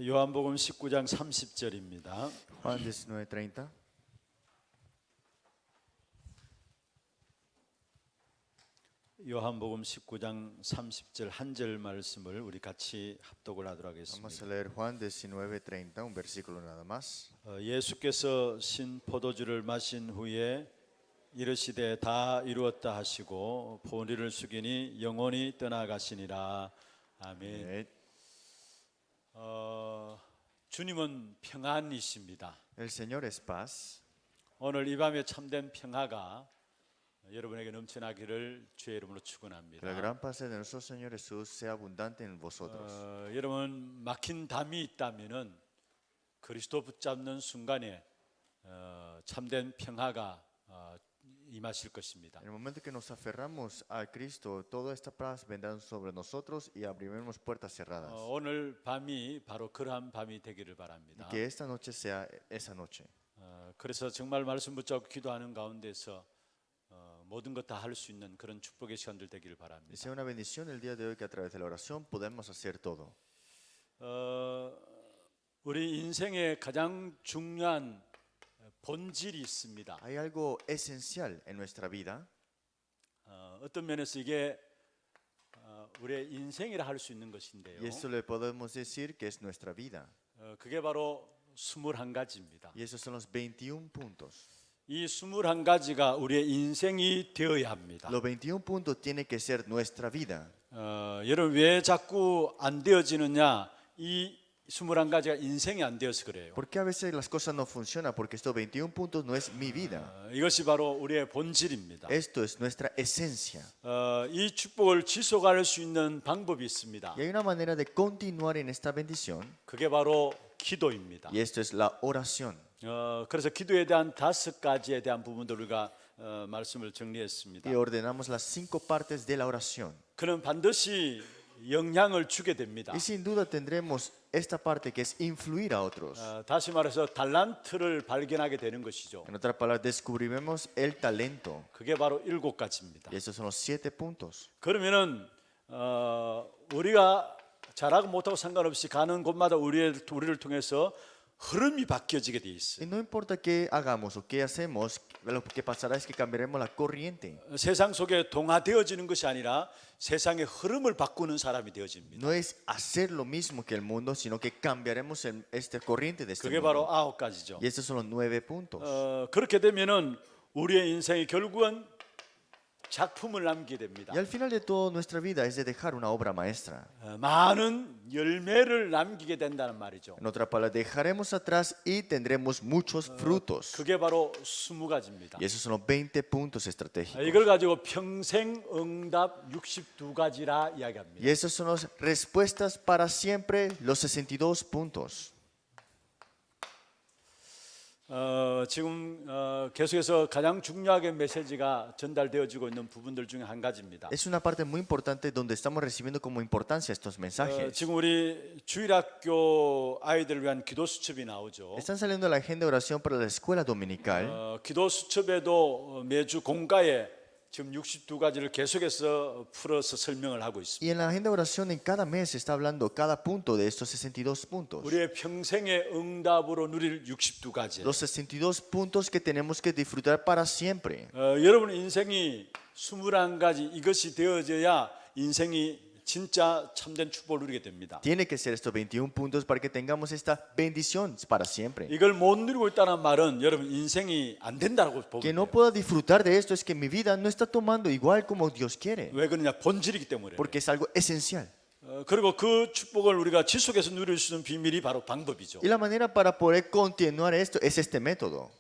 요한복음 19장 30절입니다. Juan 19:30. 요한복음 19장 30절 한 절 말씀을 우리 같이 합독을 하도록 Vamos a 하겠습니다. leer Juan 19:30, un versículo nada más. 예수께서 신 포도주를 마신 후에 이르시되 다 이루었다 하시고 보리를 숙이니 영원히 떠나가시니라. 아멘. Amén. 주님은 평안이십니다. El Señor es paz. 오늘 이 밤에 참된 평화가 여러분에게 넘쳐나기를 주의 이름으로 축원합니다. Que la gran paz de nuestro Señor Jesús sea abundante en vosotros. 여러분 막힌 담이 있다면은 그리스도 붙잡는 순간에 참된 평화가 임하실 것입니다. En el momento que nos aferramos a Cristo, toda esta paz vendrá sobre nosotros y abriremos puertas cerradas. 오늘 밤이 바로 그러한 밤이 되기를 바랍니다. Y que esta noche sea esa noche. 그래서 정말 말씀 붙잡고 기도하는 가운데서 모든 것 다 할 수 있는 그런 축복의 시간들 되기를 Y 바랍니다. sea una bendición el día de hoy que a través de la oración podemos hacer todo. 우리 인생의 가장 중요한 본질이 있습니다. Hay algo esencial en nuestra vida. 어떤 면에서 이게 우리의 인생이라 할 수 있는 것인데요. Y esto le podemos decir que es nuestra vida. 그게 바로 21가지입니다. Y esos son los 21 puntos. 이 21가지가 우리의 인생이 되어야 합니다. Los 21 puntos tienen que ser nuestra vida. 여러분 왜 자꾸 안 되어지느냐? 이 21가지가 인생이 안 되어서 그래요. ¿Por qué a veces las cosas no funcionan? Porque estos 21 puntos no es mi vida. 이것이 바로 우리의 본질입니다. Esto es nuestra esencia. 이 축복을 지속할 수 있는 방법이 있습니다. Y hay una manera de continuar en esta bendición. 그게 바로 기도입니다. Y esto es la oración. 그래서 기도에 대한 5가지에 대한 부분들 우리가 말씀을 정리했습니다. Y ordenamos las 5 partes de la oración. 그는 반드시 영향을 주게 됩니다. Y sin duda tendremos esta parte que es influir a otros. 다시 말해서 달란트를 발견하게 되는 것이죠. En otras palabras, descubriremos el talento. 그게 바로 7가지입니다. Y estos son los 7 puntos. 그러면은 우리가 잘하고 못하고 상관없이 가는 곳마다 우리를 통해서 흐름이 바뀌어지게 돼 있어요. Y no importa qué hagamos o qué hacemos, lo que pasará es que cambiaremos la corriente. 세상 속에 동화되어지는 것이 아니라 세상의 흐름을 바꾸는 사람이 되어집니다. No es hacer lo mismo que el mundo, sino que cambiaremos esta corriente de este 그게 mundo. 바로 9가지죠. Y estos son los 9 puntos. 그렇게 되면은 우리의 인생이 결국은 작품을 남기게 됩니다. Y al final de todo, nuestra vida es de dejar una obra maestra. 많은 열매를 남기게 된다는 말이죠. En otras palabras, dejaremos atrás y tendremos muchos frutos. 그게 바로 20가지입니다. Y esos son los 20 puntos estratégicos. 이걸 가지고 평생 응답 62가지라 이야기합니다. Y esas son las respuestas para siempre, los 62 puntos. 지금 계속해서 가장 중요하게 메시지가 전달되어지고 있는 부분들 중에 한 가지입니다. Es una parte muy importante donde estamos recibiendo como importancia estos mensajes. 지금 우리 주일학교 아이들을 위한 기도 수첩이 나오죠. Están saliendo la agenda de oración para la escuela dominical. 기도 수첩에도 매주 공가에 지금 62가지를 계속해서 풀어서 설명을 하고 있습니다. Y en la agenda de oración en cada mes se está hablando cada punto de estos 62 puntos. 우리의 평생의 응답으로 누릴 62가지. Los 62 puntos que tenemos que disfrutar para siempre. 여러분 인생이 21가지 이것이 되어져야 인생이 진짜 참된 축복을 누리게 됩니다. Tiene que ser estos 21 puntos para que tengamos esta bendición para siempre. 이걸 못 누리고 있다는 말은 여러분 인생이 안 된다고 보면 Que 돼요. no pueda disfrutar de esto es que mi vida no está tomando igual como Dios quiere. 왜 그러냐? 본질이기 때문에. Porque es algo esencial. 그리고 그 축복을 우리가 지속해서 누릴 수 있는 비밀이 바로 방법이죠. Y la manera para poder continuar esto es este método.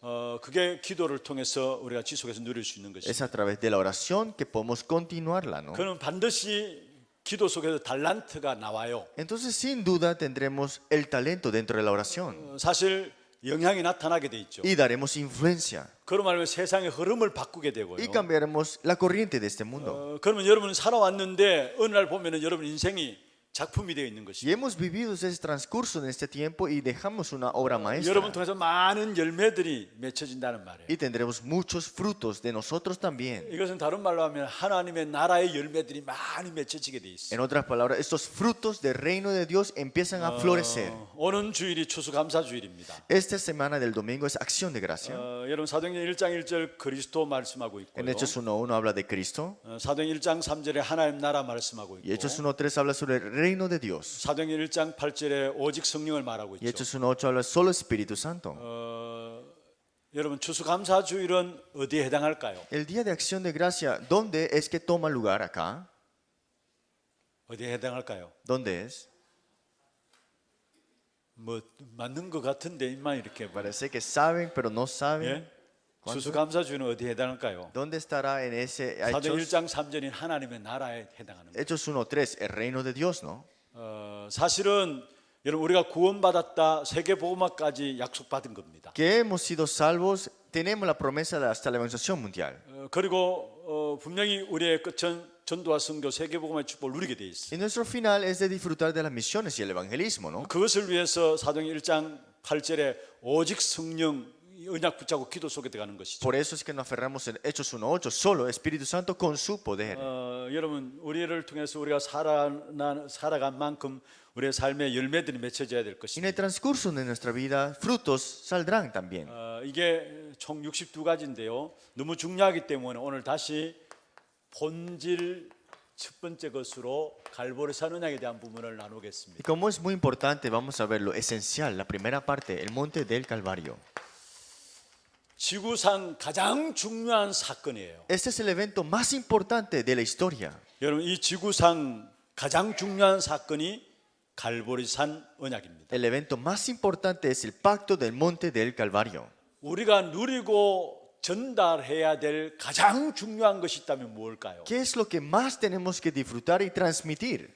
그게 기도를 통해서 우리가 지속해서 누릴 수 있는 것이죠. Es a través de la oración que podemos continuarla, ¿no? 그는 반드시 기도 속에서 달란트가 나와요. Entonces, sin duda, tendremos el talento dentro de la oración 사실 영향이 나타나게 돼 있죠. y daremos influencia 그런 말로 세상의 흐름을 바꾸게 되고요. y cambiaremos la corriente de este mundo. 그러면 여러분은 살아왔는데 어느 날 보면은 여러분 인생이 작품이 되어 있는 Y 것이죠. hemos vivido ese transcurso en este tiempo y dejamos una obra maestra. 여러분 통해서 많은 열매들이 맺혀진다는 말이에요. Y tendremos muchos frutos de nosotros también. 이것은 다른 말로 하면 하나님의 나라의 열매들이 많이 맺혀지게 돼 있어요. En otras palabras, estos frutos del reino de Dios empiezan a florecer. 오는 주일이 추수감사주일입니다. Esta semana del domingo es acción de gracia. 여러분 사도행전 1장 1절 그리스도 말씀하고 있고요. En Hechos 1:1 habla de Cristo. 사도행전 1장 3절에 하나님 나라 말씀하고 Y Hechos 있고 1:3 habla sobre el reino de Dios. 사도행전 1장 8절에 오직 성령을 말하고 Y 있죠. Hechos 1:8 habla solo Espíritu Santo. 여러분 추수감사주일은 어디에 해당할까요? El día de acción de gracia, ¿dónde es que toma lugar acá? 어디에 해당할까요? ¿Dónde es? 뭐 맞는 것 같은데 입만 이렇게 봐요. Parece que saben, pero no saben. 예? 추수감사주일은 어디에 해당할까요? ¿Dónde estará en ese 사도행 Hechos? 1장 3절인 하나님의 나라에 해당하는 거예요. Hechos 1:3, el reino de Dios, ¿no? 사실은 여러분 우리가 구원받았다 세계복음화까지 약속받은 겁니다. Que hemos sido salvos, tenemos la promesa de hasta la evangelización mundial. 그리고 분명히 우리의 끝은 전도와 선교 세계복음화의 축복을 누리게 돼 있어요. Y nuestro final es de disfrutar de las misiones y el evangelismo, ¿no? 그것을 위해서 사도행 1장 8절에 오직 성령 언약 붙잡고 기도 속에 들어가는 것이죠. Por eso es que nos aferramos en Hechos 1:8, solo Espíritu Santo con su poder. 여러분 우리를 통해서 우리가 살아간 만큼 우리의 삶의 열매들이 맺혀져야 될 Y en 것입니다. el transcurso de nuestra vida, frutos saldrán también. 이게 총 62가지인데요. 너무 중요하기 때문에 오늘 다시 본질 첫 번째 것으로 갈보리산 언약에 대한 부분을 Y 나누겠습니다. como es muy importante, vamos a ver lo esencial, la primera parte, el monte del Calvario. 지구상 가장 중요한 사건이에요. Este es el evento más importante de la historia. 여러분 이 지구상 가장 중요한 사건이 갈보리산 언약입니다. El evento más importante es el pacto del monte del Calvario. 우리가 누리고 전달해야 될 가장 중요한 것이 있다면 무엇일까요? ¿Qué es lo que más tenemos que disfrutar y transmitir?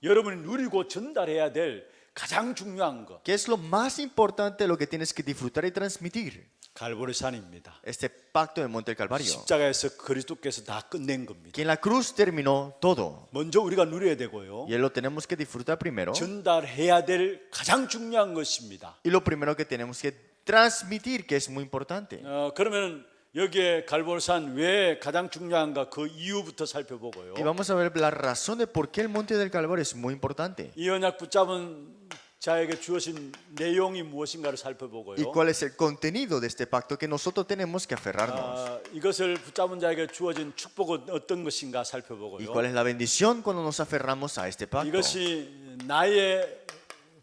여러분이 누리고 전달해야 될 가장 중요한 것 ¿Qué es lo más importante, lo que tienes que disfrutar y transmitir? 갈보리산입니다. Este pacto del monte del Calvario. 십자가에서 그리스도께서 다 끝낸 겁니다. Que en la cruz terminó todo. 먼저 우리가 누려야 되고요. Y lo tenemos que disfrutar primero. 전달해야 될 가장 중요한 것입니다. Y lo primero que tenemos que transmitir, que es muy importante. 그러면 여기에 갈보리산 왜 가장 중요한가 그 이유부터 살펴보고요. Y vamos a ver la razón de por qué el monte del Calvario es muy importante. 이 언약 붙잡은 자에게 주어진 내용이 무엇인가를 Y 살펴보고요. cuál es el contenido de este pacto que nosotros tenemos que aferrarnos. 이것을 붙잡은 자에게 주어진 축복은 어떤 것인가 Y 살펴보고요. cuál es la bendición cuando nos aferramos a este pacto. 이것이 나의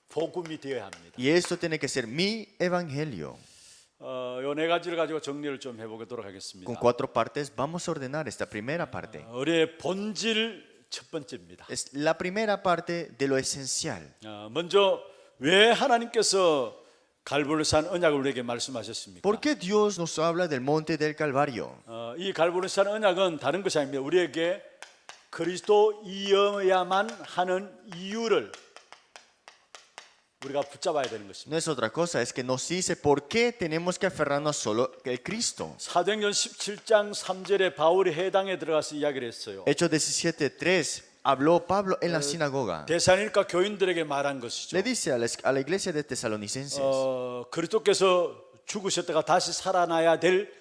복음이 되어야 합니다. Y esto tiene que ser mi evangelio. 요 네 가지를 가지고 정리를 좀 해보도록 하겠습니다. Con 4 partes vamos a ordenar esta primera parte. 우리의 본질 첫 번째입니다. Es la primera parte de lo esencial. 먼저 왜 하나님께서 갈보리산 언약을 우리에게 말씀하셨습니까? ¿Por qué Dios nos habla del monte del Calvario? 이 갈보리산 언약은 다른 것이 아닙니다. 우리에게 그리스도이어야만 하는 이유를 우리가 붙잡아야 되는 것입니다. No es otra cosa, es que nos dice por qué tenemos que aferrarnos solo al Cristo. 사도행전 17장 3절에 바울이 해당에 들어가서 이야기를 했어요. Hechos 17:3 habló Pablo en la sinagoga. 대사니까 교인들에게 말한 것이죠. Le dice a la iglesia de Tesalonicenses 그리스도께서 죽으셨다가 다시 살아나야 될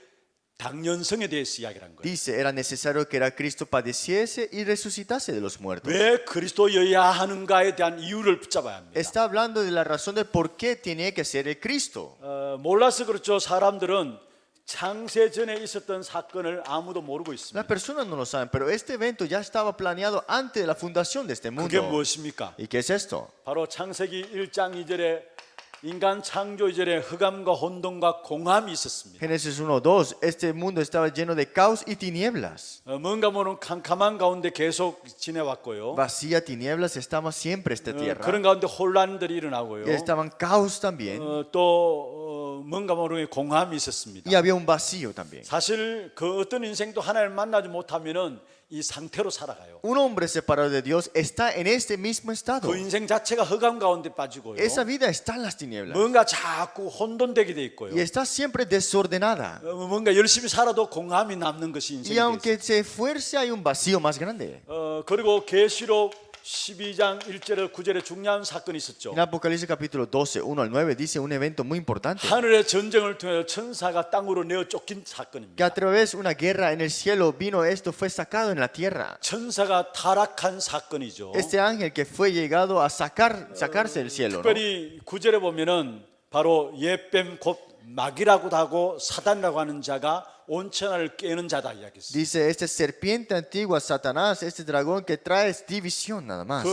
당연성에 대해서 이야기를 한 거예요. dice era necesario que era Cristo padeciese y resucitase de los muertos. 왜 그리스도여야 하는가에 대한 이유를 붙잡아야 합니다. Está hablando de la razón de por qué tiene que ser el Cristo. 몰라서 그렇죠. 사람들은 창세 전에 있었던 사건을 아무도 모르고 Las 있습니다. personas no lo saben, pero este evento ya estaba planeado antes de la fundación de este 그게 mundo. 무엇입니까? ¿Y qué es esto? 바로 창세기 1장 2절에 인간 창조 이전에 흑암과 혼돈과 공함이 있었습니다. Génesis 1:2, este mundo estaba lleno de caos y tinieblas. 뭔가 모르는 캄캄한 가운데 계속 지내왔고요. Vacía, tinieblas, estaba siempre esta tierra. 그런 가운데 혼란들이 일어나고요. Y estaban caos también. 또 뭔가 모르는 공함이 있었습니다. Y había un vacío también. 사실 그 어떤 인생도 하나님을 만나지 못하면은 이 상태로 살아가요. Un hombre separado de Dios está en este mismo estado. 그 인생 자체가 흑암 가운데 빠지고요. Esa vida está en las tinieblas. 뭔가 자꾸 혼돈되게 돼 있고요. Y está siempre desordenada. 뭔가 열심히 살아도 공함이 남는 것이 Y 인생이 돼 있어요. aunque se esfuerce hay un vacío más grande. 그리고 계시록 12장 1절에 9절에 중요한 사건이 있었죠. En Apocalipsis capítulo 12, 1 al 9 dice un evento muy importante. 하늘의 전쟁을 통해 천사가 땅으로 내어 쫓긴 Que 사건입니다. a través de una guerra en el cielo vino esto, fue sacado en la tierra. 천사가 타락한 사건이죠. Este ángel que fue llegado a sacarse del cielo. ¿no? 특별히 9절에 보면은 바로 옛뱀 곧 마귀라고도 하고 사단이라고 하는 자가 온 천하를 깨는 자다 이야기했어요. Dice, este serpiente antigua, Satanás, este dragón que trae división nada más.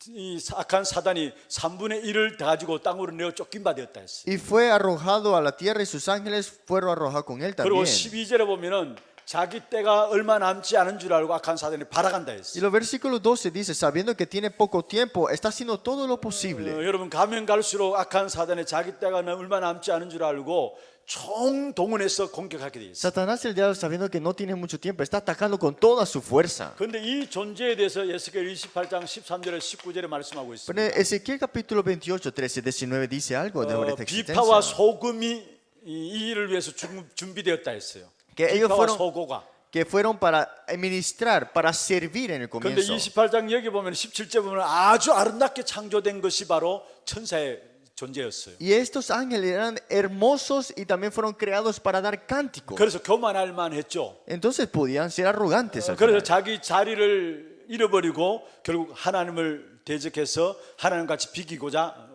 이 악한 사단이 3분의 1을 가지고 땅으로 내어 쫓긴 바 되었다 했어요. Y fue arrojado a la tierra y sus ángeles fueron arrojados con él 그리고 también. 12절에 보면은 자기 때가 얼마 남지 않은 줄 알고 악한 사단이 발악한다 Y 했어요. los versículos 12 dice, sabiendo que tiene poco tiempo, está haciendo todo lo posible. 여러분 가면 갈수록 악한 사단이 자기 때가 얼마 남지 않은 줄 알고 총동원해서 공격하게 돼 있어요. Satanás, el diablo, sabiendo que no tiene mucho tiempo, está atacando con toda su fuerza. 그런데 이 존재에 대해서 에스겔 28장 13절에 19절에 말씀하고 Pero 있습니다. en Ezequiel capítulo 28, 13, 19 dice algo sobre esta 비파와 existencia. 소금이 이 일을 위해서 준비되었다 했어요. Que ellos 비파와 fueron, 소고가. que fueron para ministrar, para servir en el 그런데 comienzo. 28장 여기 보면 17절 보면 아주 아름답게 창조된 것이 바로 천사의 존재였어요. Y estos ángeles eran hermosos y también fueron creados para dar cánticos. 그래서 교만할 만했죠. Entonces podían ser arrogantes al 그래서 final. 자기 자리를 잃어버리고 결국 하나님을 대적해서 하나님같이 비기고자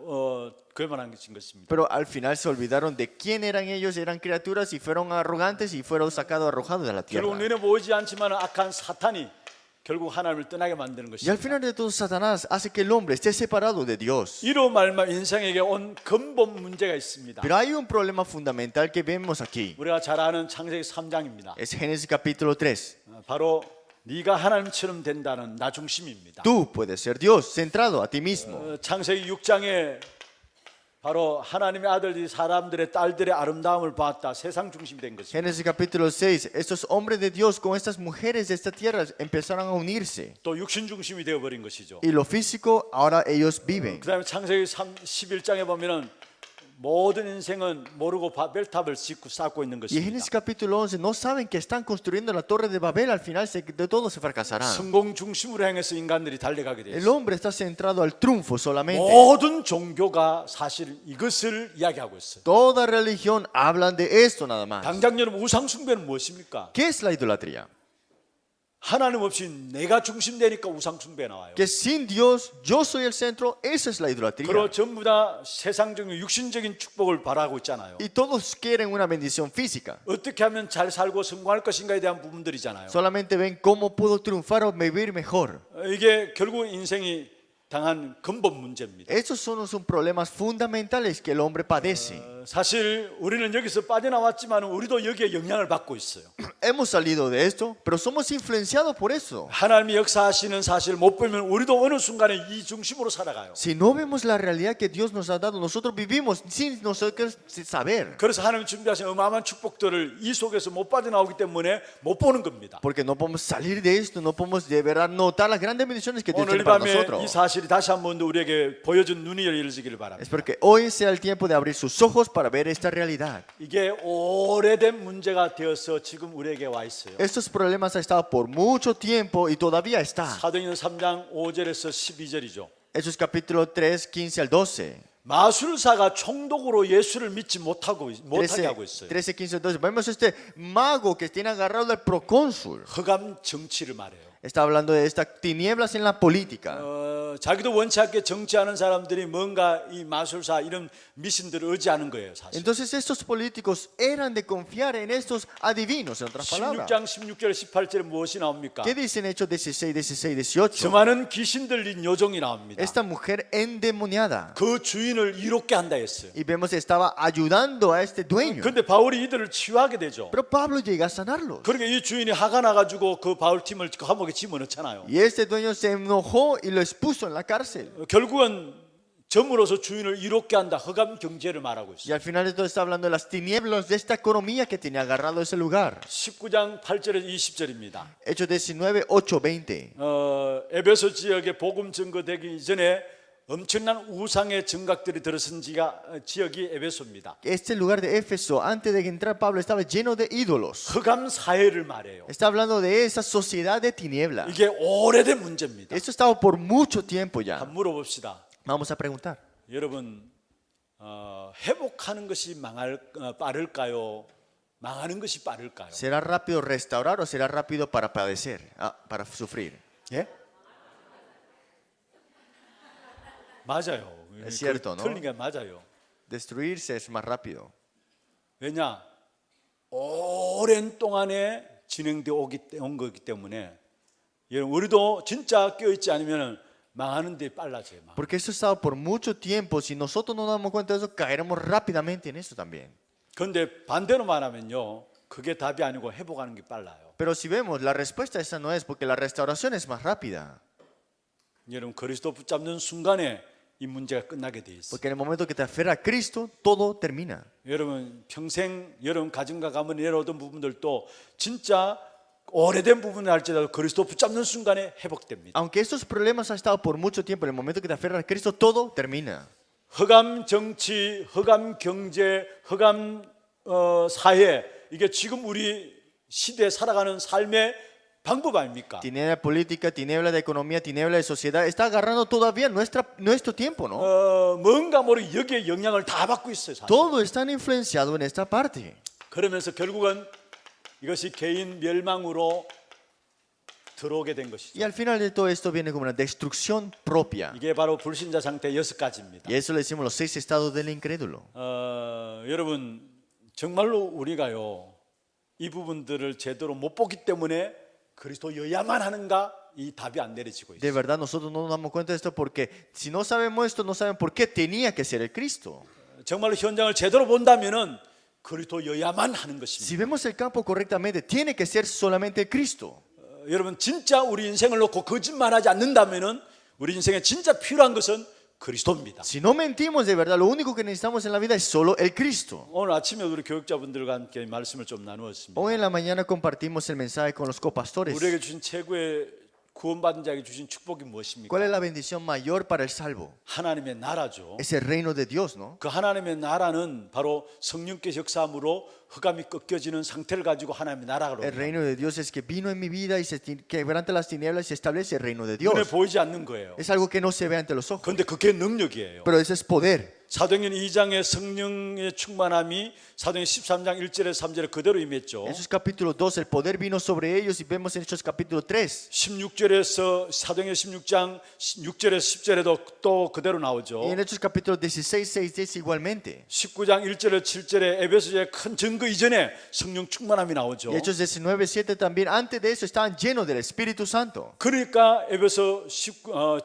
교만한 것입니다. Pero al final se olvidaron de quién eran ellos, eran criaturas y fueron arrogantes y fueron sacados, arrojados de la tierra. 결국 눈에 보이지 않지만 악한 사탄이 결국 하나님을 떠나게 만드는 Y al 것입니다. final de todo, Satanás hace que el hombre esté separado de Dios. 이로 말미암아 인생에게 온 근본 문제가 있습니다. Pero hay un problema fundamental que vemos aquí. 우리가 잘 아는 창세기 3장입니다. Es Génesis capítulo 3. 바로 네가 하나님처럼 된다는 나 중심입니다. Tú puedes ser Dios, centrado a ti mismo. 창세기 6장에 바로 하나님의 아들들이 사람들의 딸들의 아름다움을 봤다. 세상 중심이 된 것입니다. Génesis capítulo 6. Estos hombres de Dios con estas mujeres de esta tierra empezaron a unirse. 또 육신 중심이 되어버린 것이죠. Y lo físico, ahora ellos viven. 그 다음에 창세기 11장에 보면은 모든 인생은 모르고 바벨탑을 짓고 쌓고 있는 Y en 것입니다. Génesis capítulo 11 no saben que están construyendo la torre de Babel, al final de todo se fracasarán. 성공 중심으로 행해서 인간들이 달려가게 돼 El 있어요. hombre está centrado al triunfo solamente. 모든 종교가 사실 이것을 이야기하고 있어요. Toda religión hablan de esto nada más. 당장 여러분 우상 숭배는 무엇입니까? ¿Qué es la idolatría? 하나님 없이 내가 중심되니까 우상 숭배 나와요. Que sin Dios yo soy el centro, esa es la idolatría. 그리고 전부 다 세상적인 육신적인 축복을 바라고 있잖아요. Y todos quieren una bendición física. 어떻게 하면 잘 살고 성공할 것인가에 대한 부분들이잖아요. Solamente ven cómo puedo triunfar o vivir mejor. 이게 결국 인생이 당한 근본 문제입니다. Esos son los problemas fundamentales que el hombre padece. 사실 우리는 여기서 빠져나왔지만 우리도 여기에 영향을 받고 있어요. Hemos salido de esto, pero somos influenciados por eso. 하나님이 역사하시는 사실을 못 보면 우리도 어느 순간에 이 중심으로 살아가요. Si no vemos la realidad que Dios nos ha dado, nosotros vivimos sin nosotros saber. 그래서 하나님 준비하신 어마어마한 축복들을 이 속에서 못 빠져나오기 때문에 못 보는 겁니다. Porque no podemos salir de esto, no podemos de verdad notar las grandes bendiciones que Dios 오늘 tiene 이 para 밤에 이 nosotros. 사실이 다시 한 번 더 우리에게 보여준 눈이 열리기를 바랍니다. Es porque hoy sea el tiempo de abrir sus ojos para ver esta realidad. 이게 오래된 문제가 되어서 지금 우리에게 와 있어요. Estos problemas han estado por mucho tiempo y todavía está. 사도행전 3장 5절에서 12절이죠. Hechos capítulo 3, 15 al 12. 마술사가 총독으로 예수를 믿지 못하게 하고 13, 있어요. 13, 15, 12. Vemos este mago que tiene agarrado al procónsul. 흑암 정치를 말해요. Está hablando de estas tinieblas en la política. 자기도 원치 않게 정치하는 사람들이 뭔가 이 마술사 이런 미신들을 의지하는 거예요, 사실. Entonces estos políticos eran de confiar en estos adivinos, en otras palabras. 16장 16절 18절에 무엇이 나옵니까? ¿Qué dicen Hechos 16, 16, 18? 수많은 귀신 들린 요정이 나옵니다. Esta mujer endemoniada. 그 주인을 이롭게 한다 했어요. Y vemos que estaba ayudando a este dueño. 근데 바울이 이들을 치유하게 되죠. Pero Pablo llega a sanarlos. 그러니까 이 주인이 화가 나가지고 그 바울 팀을 감옥에 집어넣잖아요. Y este dueño se enojó y lo expuso en la cárcel. 결국은 점으로서 주인을 이롭게 한다. 흑암 경제를 말하고 Y 있어요. al final de todo está hablando de las tinieblas de esta economía que tenía agarrado ese lugar. 19장 8절에서 20절입니다. Hechos 19, 8, 20. 에베소 지역에 복음 증거되기 전에 엄청난 우상의 정각들이 들어선 지역이 에베소입니다. Este lugar de Éfeso, antes de que entrara Pablo, estaba lleno de ídolos. 흑암 사회를 말해요. Está hablando de esa sociedad de tiniebla. 이게 오래된 문제입니다. Esto estaba por mucho tiempo 한번 ya. 물어봅시다. Vamos a preguntar. 여러분 회복하는 것이 빠를까요? 망하는 것이 빠를까요? ¿Será rápido restaurar o será rápido para padecer, para sufrir? 예? 맞아요. Es cierto, ¿no? 틀린 게 맞아요. Destruirse es más rápido. 왜냐? 오랜 동안에 진행되어 온 거기 때문에 여러분 우리도 진짜 깨어있지 않으면 망하는 데 빨라져요. Porque eso ha estado por mucho tiempo. Si nosotros no nos damos cuenta de eso, caeremos rápidamente en eso también. 그런데 반대로 말하면요. 그게 답이 아니고 회복하는 게 빨라요. Pero si vemos, la respuesta esa no es, porque la restauración es más rápida. 여러분 그리스도 붙잡는 순간에 이 문제가 끝나게 돼 있어요. Porque en el momento que te aferra a Cristo, todo termina. 여러분 평생 여러분 가정과 가문에 내려오던 부분들도 진짜 오래된 부분을 할지라도 그리스도 붙잡는 순간에 회복됩니다. Aunque estos problemas han estado por mucho tiempo, en el momento que te aferras a Cristo, todo termina. 흑암 정치, 흑암 경제, 흑암 사회 이게 지금 우리 시대에 살아가는 삶의 방법 아닙니까? Tiniebla política, tiniebla de economía, tiniebla de sociedad, está agarrando todavía nuestro tiempo, ¿no? 뭔가 모르게 여기에 영향을 다 받고 있어요. 사실. Todo está influenciado en esta parte. 그러면서 결국은 이것이 개인 멸망으로 들어오게 된 것이죠. Y al final de todo esto viene como una destrucción propia. 이게 바로 불신자 상태 6가지입니다. Y eso le decimos los 6 estados del incrédulo. 여러분 정말로 우리가요 이 부분들을 제대로 못 보기 때문에 그리스도여야만 하는가 이 답이 안 내려지고 De 있어요. verdad nosotros no nos damos cuenta de esto porque si no sabemos esto, no saben por qué tenía que ser el Cristo. 정말로 현장을 제대로 본다면은 그리스도여야만 하는 것입니다. Si vemos el campo correctamente, tiene que ser solamente el Cristo. 여러분 진짜 우리 인생을 놓고 거짓말하지 않는다면은 우리 인생에 진짜 필요한 것은 그리스도입니다. Si no mentimos de verdad, lo único que necesitamos en la vida es solo el Cristo. 오늘 아침에 우리 교육자분들과 함께 말씀을 좀 나누었습니다. Hoy en la mañana compartimos el mensaje con los copastores. 우리에게 주신 최고의 구원받은 자에게 주신 축복이 ¿Cuál 무엇입니까? es la bendición mayor para el salvo? 하나님의 나라죠. Es el reino de Dios, ¿no? 그 하나님의 나라는 바로 성령께서 역사함으로 흑암이 꺾여지는 상태를 가지고 하나님의 나라로 El reino de Dios es que vino en mi vida y se quebranta las tinieblas y se establece el reino de 눈에 Dios. 보이지 않는 거예요. Es algo que no se ve ante los ojos, 그런데 그게 능력이에요. pero ese es poder. 사도행전 2장의 성령의 충만함이 사도행전 13장 1절에서 3절에 그대로 임했죠. En Hechos capítulo 2 el poder vino sobre ellos y vemos en Hechos capítulo 3. 16절에서 사도행전 16장 6절에서 10절에도 또 그대로 나오죠. Y en Hechos capítulo 16, 6, 10 igualmente. 19장 1절에서 7절에 에베소의 큰 증거 이전에 성령 충만함이 나오죠. Y Hechos 19, 7 también, antes de eso estaban llenos del Espíritu Santo. 그러니까 에베소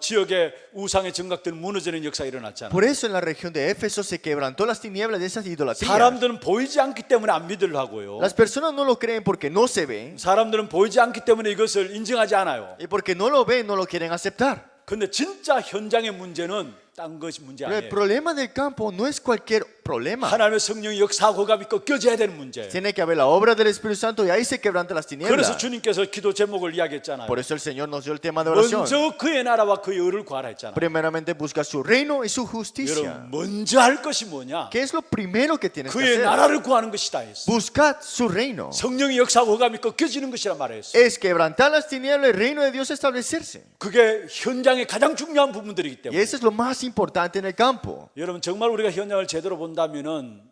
지역의 우상의 정각들은 무너지는 역사가 일어났잖아요. Por eso en la región de Éfeso se quebrantó las tinieblas de esas idolatrías. 사람들은 보이지 않기 때문에 안 믿으려고요. Las personas no lo creen porque no se ven. 사람들은 보이지 않기 때문에 이것을 인정하지 않아요. Y porque no lo ven, no lo quieren aceptar. 근데 진짜 현장의 문제는 딴 것이 문제 Pero el 아니에요. problema del campo no es cualquier problema. 하나님의 성령의 역사하고 감이 꺾여져야 되는 문제예요. Tiene que haber la obra del Espíritu Santo y ahí se quebrantan las 그래서 tinieblas. 주님께서 기도 제목을 이야기했잖아요. Por eso el Señor nos dio el tema de oración. 먼저 그의 나라와 그의 의를 구하라 했잖아요. Primeramente busca su reino y su justicia. 여러분 먼저 할 것이 뭐냐? ¿Qué es lo primero que tienes que 그의 hacer? 나라를 구하는 것이다 했어. Buscad su reino. 성령의 역사하고 감이 꺾여지는 것이라 말했어. Es quebrantar las tinieblas, el reino de Dios establecerse. 그게 현장의 가장 중요한 부분들이기 Y 때문에 eso es lo más importante en el campo. 여러분 정말 우리가 현장을 제대로 본다면은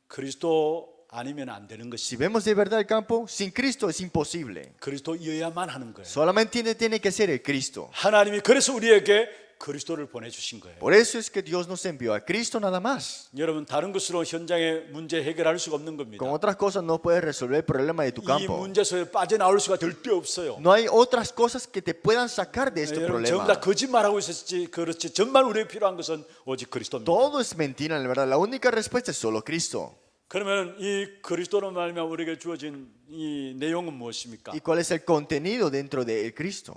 그리스도 아니면 안 되는 Si 것이 vemos de verdad el campo, sin Cristo es imposible. 그리스도여야만 하는 거예요. Solamente tiene que ser el Cristo. 하나님이 그래서 우리에게 그리스도를 보내주신 거예요. Por eso es que Dios nos envió a Cristo nada más. 여러분 다른 것으로 현장의 문제 해결할 수가 없는 겁니다. Con otras cosas no puedes resolver el problema de tu 이 campo. 문제 속에 빠져나올 수가 절대 없어요. No hay otras cosas que te puedan sacar de este 여러분 전부 problema. 다 거짓말하고 있었지 그렇지 정말 우리에게 필요한 것은 오직 그리스도입니다. Todo es mentira, en verdad. La única respuesta es solo Cristo. 그러면 이 그리스도로 말미암아 우리에게 주어진 이 내용은 무엇입니까? ¿Y cuál es el contenido dentro de el Cristo?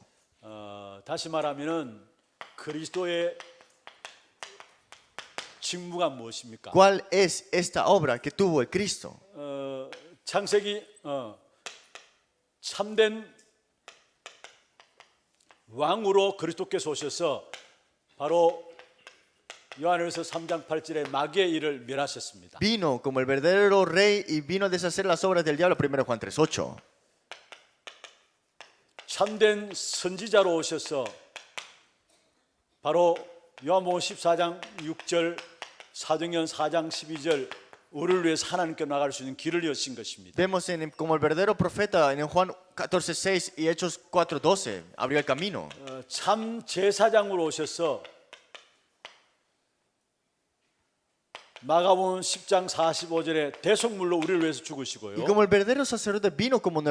다시 말하면은 그리스도의 직무가 무엇입니까? ¿Cuál es esta obra que tuvo el Cristo? 창세기 참된 왕으로 그리스도께서 오셔서 바로 요한일서 3장 8절에 마귀의 일을 멸하셨습니다. Vino como el verdadero rey y vino a deshacer las obras del diablo. 1 Juan 3:8. 참된 선지자로 오셔서 바로 요한복음 14장 6절, 사도행전 4장 12절 우리를 위해서 하나님께 나갈 수 있는 길을 여신 것입니다. Vemos como el verdadero profeta en Juan 14:6 y Hechos 4:12 abrió el camino. 참 제사장으로 오셔서 마가복음 10장 45절에 대속물로 우리를 위해서 Y 죽으시고요. como el verdadero sacerdote vino como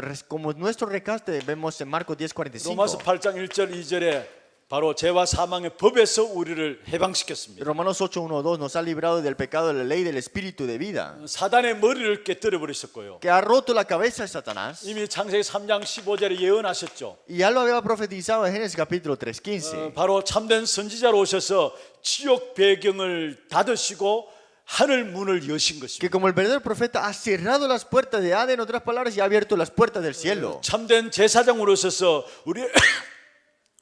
nuestro rescate, vemos en Marcos 로마서 10:45. 8장 1절 2절에 바로 죄와 사망의 법에서 우리를 해방시켰습니다. Romanos 8:1-2 nos ha librado del pecado de la ley del espíritu de vida, 사단의 머리를 깨뜨려 버리셨고요. que ha roto la cabeza de Satanás. 이미 창세기 3장 15절에 예언하셨죠. Y ya lo había profetizado en Génesis capítulo 3:15. 바로 참된 선지자로 오셔서 지옥 배경을 닫으시고 하늘 문을 여신 Que 것입니다. como el verdadero profeta ha cerrado las puertas de Hades, en otras palabras, y ha abierto las puertas del cielo. 참된 제사장으로 오셔서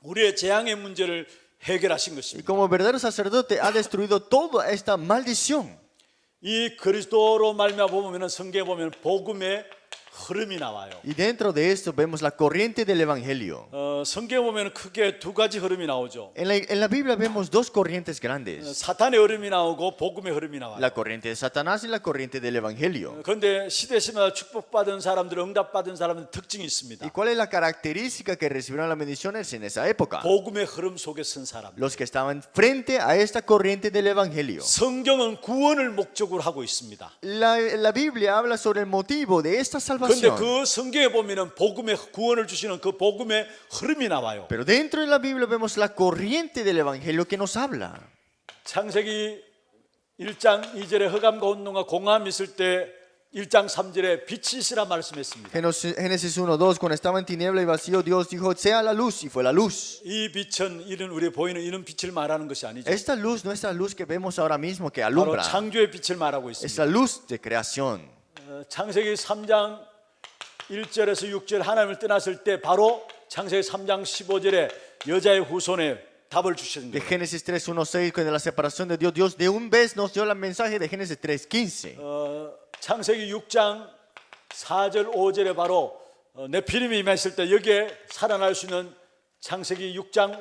우리의 재앙의 문제를 해결하신 Y 것입니다. como el verdadero sacerdote ha destruido toda esta maldición. 이 그리스도로 말미암아 보면은 성경에 보면 복음의 흐름이 나와요. Y dentro de esto vemos la corriente del evangelio. 성경에 보면 크게 두 가지 흐름이 나오죠. En la Biblia vemos dos corrientes grandes. 사탄의 흐름이 나오고 복음의 흐름이 나와요. La corriente de Satanás y la corriente del evangelio. 그런데 시대시마다 축복받은 사람들, 응답받은 사람들 특징이 있습니다. ¿Y cuál es la característica que recibieron las bendiciones en esa época? 복음의 흐름 속에 선 사람들. Los que estaban frente a esta corriente del evangelio. 성경은 구원을 목적으로 하고 있습니다. La Biblia habla sobre el motivo de esta 그런데 salvación. 그 성경에 보면은 복음의 구원을 주시는 그 복음의 흐름이 나와요. Pero dentro de la Biblia vemos la corriente del evangelio que nos habla. 창세기 1장 2절에 흑암과 혼돈과 공함이 있을 때 1장 3절에 빛이시라 말씀했습니다. Génesis 1:2, cuando estaba en tiniebla y vacío, Dios dijo, sea la luz, y fue la luz. 이 빛은 이런 우리 보이는 이런 빛을 말하는 것이 아니죠. Esta luz no es la luz que vemos ahora mismo que 바로 alumbra, 창조의 빛을 말하고 es 있습니다. la luz de creación. 창세기 3장 1절에서 6절 하나님을 떠났을 때 바로 창세기 3장 15절에 여자의 후손에 답을 주시는 De 거예요. Génesis 3:1-6, cuando la separación de Dios, Dios de un vez nos dio el mensaje de Génesis 3:15. 창세기 6장 4절 5절에 바로 네피림이 임했을 때 여기에 살아날 수 있는 창세기 6장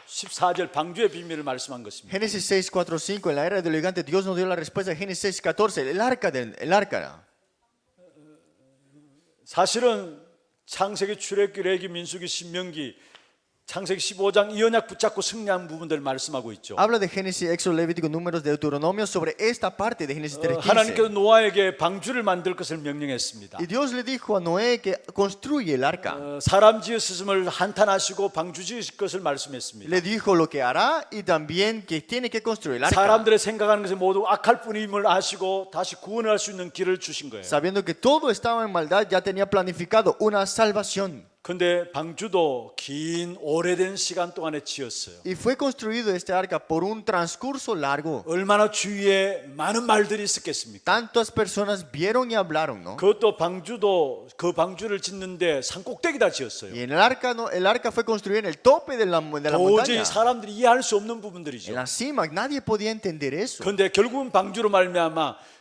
14절 방주의 비밀을 말씀한 것입니다. Génesis 6:4-5, en la era del gigante, Dios nos dio la respuesta de Génesis 6:14, el arca. 사실은 창세기, 출애굽기, 레위기, 민수기, 신명기, 창세기 15장 이 언약 붙잡고 승리한 부분들을 말씀하고 있죠. Habla de Génesis, Éxodo, Levítico, Números, Deuteronomio sobre esta parte de Génesis 하나님께서 3:15. 노아에게 방주를 만들 것을 명령했습니다. Y Dios le dijo a Noé que construye el arca. 사람 지었음을 한탄하시고 방주 지으실 것을 말씀했습니다. Le dijo lo que hará y también que tiene que construir el arca. 사람들의 생각하는 것이 모두 악할 뿐임을 아시고 다시 구원을 할 수 있는 길을 주신 거예요. Sabiendo que todo estaba en maldad, ya tenía planificado una salvación. 근데 방주도 긴 오래된 시간 동안에 지었어요. Y fue construido este arca por un transcurso largo. 얼마나 주위에 많은 말들이 있었겠습니까? Tantas personas vieron y hablaron, ¿no? 그것도 방주도 그 방주를 짓는데 산 꼭대기다 지었어요. Y en el arca, no, el arca fue construido en el tope de la 도저히 montaña. 사람들이 이해할 수 없는 En 부분들이죠. la cima, nadie podía entender eso. 그런데 결국은 방주로 말미암아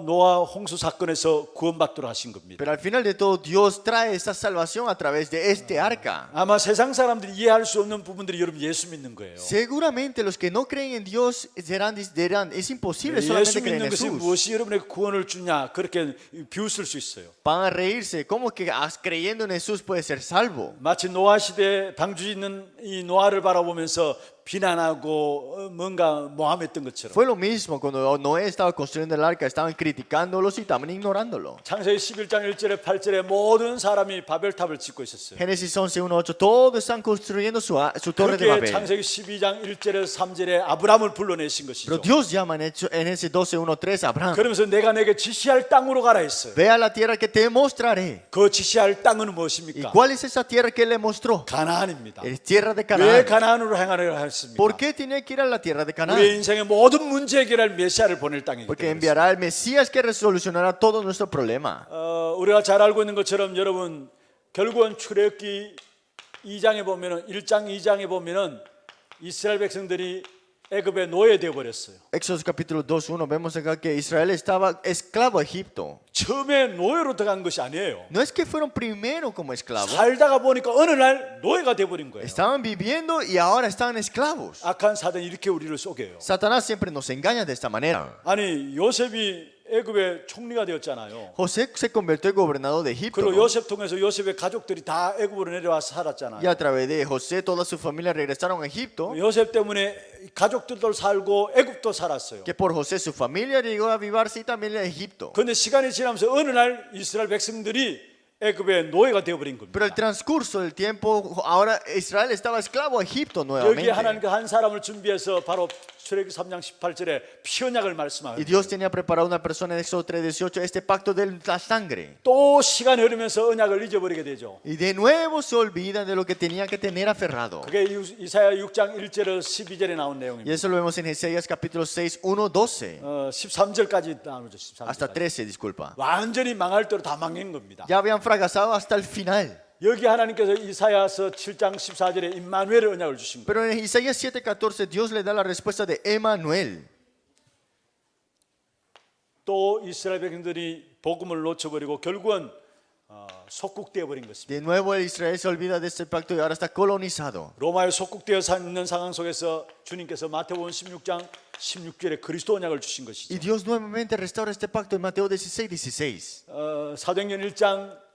노아 홍수 사건에서 구원받도록 하신 겁니다. Pero al final de todo, Dios trae esa salvación a través de este arca. 아마 세상 사람들이 이해할 수 없는 부분들이 여러분 예수 믿는 거예요. Seguramente los que no creen en Dios dirán, es imposible 예수 solamente creer 믿는 en 것이 Jesús. 무엇이 여러분에게 구원을 주냐 그렇게 비웃을 수 있어요. Van a reírse, ¿cómo que creyendo en Jesús puede ser salvo? 마치 노아 시대 방주 있는 이 노아를 바라보면서 비난하고 뭔가 모함했던 것처럼. Fue lo mismo cuando Noé estaba construyendo el arca, estaban criticándolos y estaban ignorándolo. 창세기 11장 1절에 8절에 모든 사람이 바벨탑을 짓고 있었어요. Génesis 11:1-8, todos están construyendo su torre de 그렇게 Babel. 창세기 12장 1절에서 3절에 아브라함을 불러내신 Pero 것이죠. Dios llama en Génesis 12:1-3 a Abraham. 그러면서 내가 내게 지시할 땅으로 가라 했어요. Ve a la tierra que te mostraré. 그 지시할 땅은 ¿Y 무엇입니까? cuál es esa tierra que le mostró? 가나안입니다. Es tierra de 왜 Canaán. 가나안으로 행하려 했습니까? ¿Por qué tenía que ir a la tierra de 우리 Canaán? 인생의 모든 문제 해결할 메시아를 보낼 땅이기 Porque 때문에. enviará al Mesías que resolucionará todo nuestro problema. 우리가 잘 알고 있는 것처럼 여러분 결국은 출애굽기 2장에 보면은 1장 2장에 보면은 이스라엘 백성들이 애굽의 노예 되어 버렸어요. Éxodo capítulo 2:1 vemos acá que Israel estaba esclavo a Egipto. 처음에 노예로 들어간 것이 아니에요. No es que fueron primero como esclavos, 살다가 보니까 어느 날 노예가 되어 버린 거예요. estaban viviendo y ahora están esclavos. 악한 사단이 이렇게 우리를 속여요. Satanás siempre nos engaña de esta manera. 아니 요셉이 애굽의 총리가 되었잖아요. José se convirtió en gobernador de Egipto, 그리고 ¿no? 요셉 통해서 요셉의 가족들이 다 애굽으로 내려와서 살았잖아요. Y a través de José toda su familia regresaron a Egipto, 요셉 때문에 가족들도 살고 애굽도 살았어요. que por José su familia llegó a vivarse y también a Egipto. 그런데 시간이 지나면서 어느 날 이스라엘 백성들이 애굽의 노예가 되어버린 겁니다. Pero el transcurso del tiempo, ahora Israel estaba esclavo a Egipto 여기 nuevamente. 하나님 한 사람을 준비해서 바로 출애굽기 3장 18절에 피 언약을 Y 말씀하고 Dios tenía preparado una persona en Éxodo 3:18, este pacto de la sangre. 또 시간이 흐르면서 언약을 잊어버리게 되죠. Y de nuevo se olvidan de lo que tenía que tener aferrado. 그게 이사야 6장 1절에서 12절에 나온 Y 내용입니다. eso lo vemos en Isaías capítulo 6, 1, 12. 13절까지 나오죠. Hasta 13절까지. 13, disculpa. 완전히 망할 대로 다 망한 겁니다. Ya habían fracasado hasta el final. 여기 하나님께서 이사야서 7장 14절에 임마누엘의 언약을 주신 거예요. Pero en Isaías 7:14 Dios le da la respuesta de Emmanuel. 또 이스라엘 백성들이 복음을 놓쳐버리고 결국은 속국되어 버린 것입니다. De nuevo el Israel se olvida de este pacto y ahora está colonizado. 로마에 속국되어 있는 상황 속에서 주님께서 마태복음 16장 16절에 그리스도 언약을 주신 Y 것이죠. Dios nuevamente restaura este pacto en Mateo 16:16. 사도행전 1장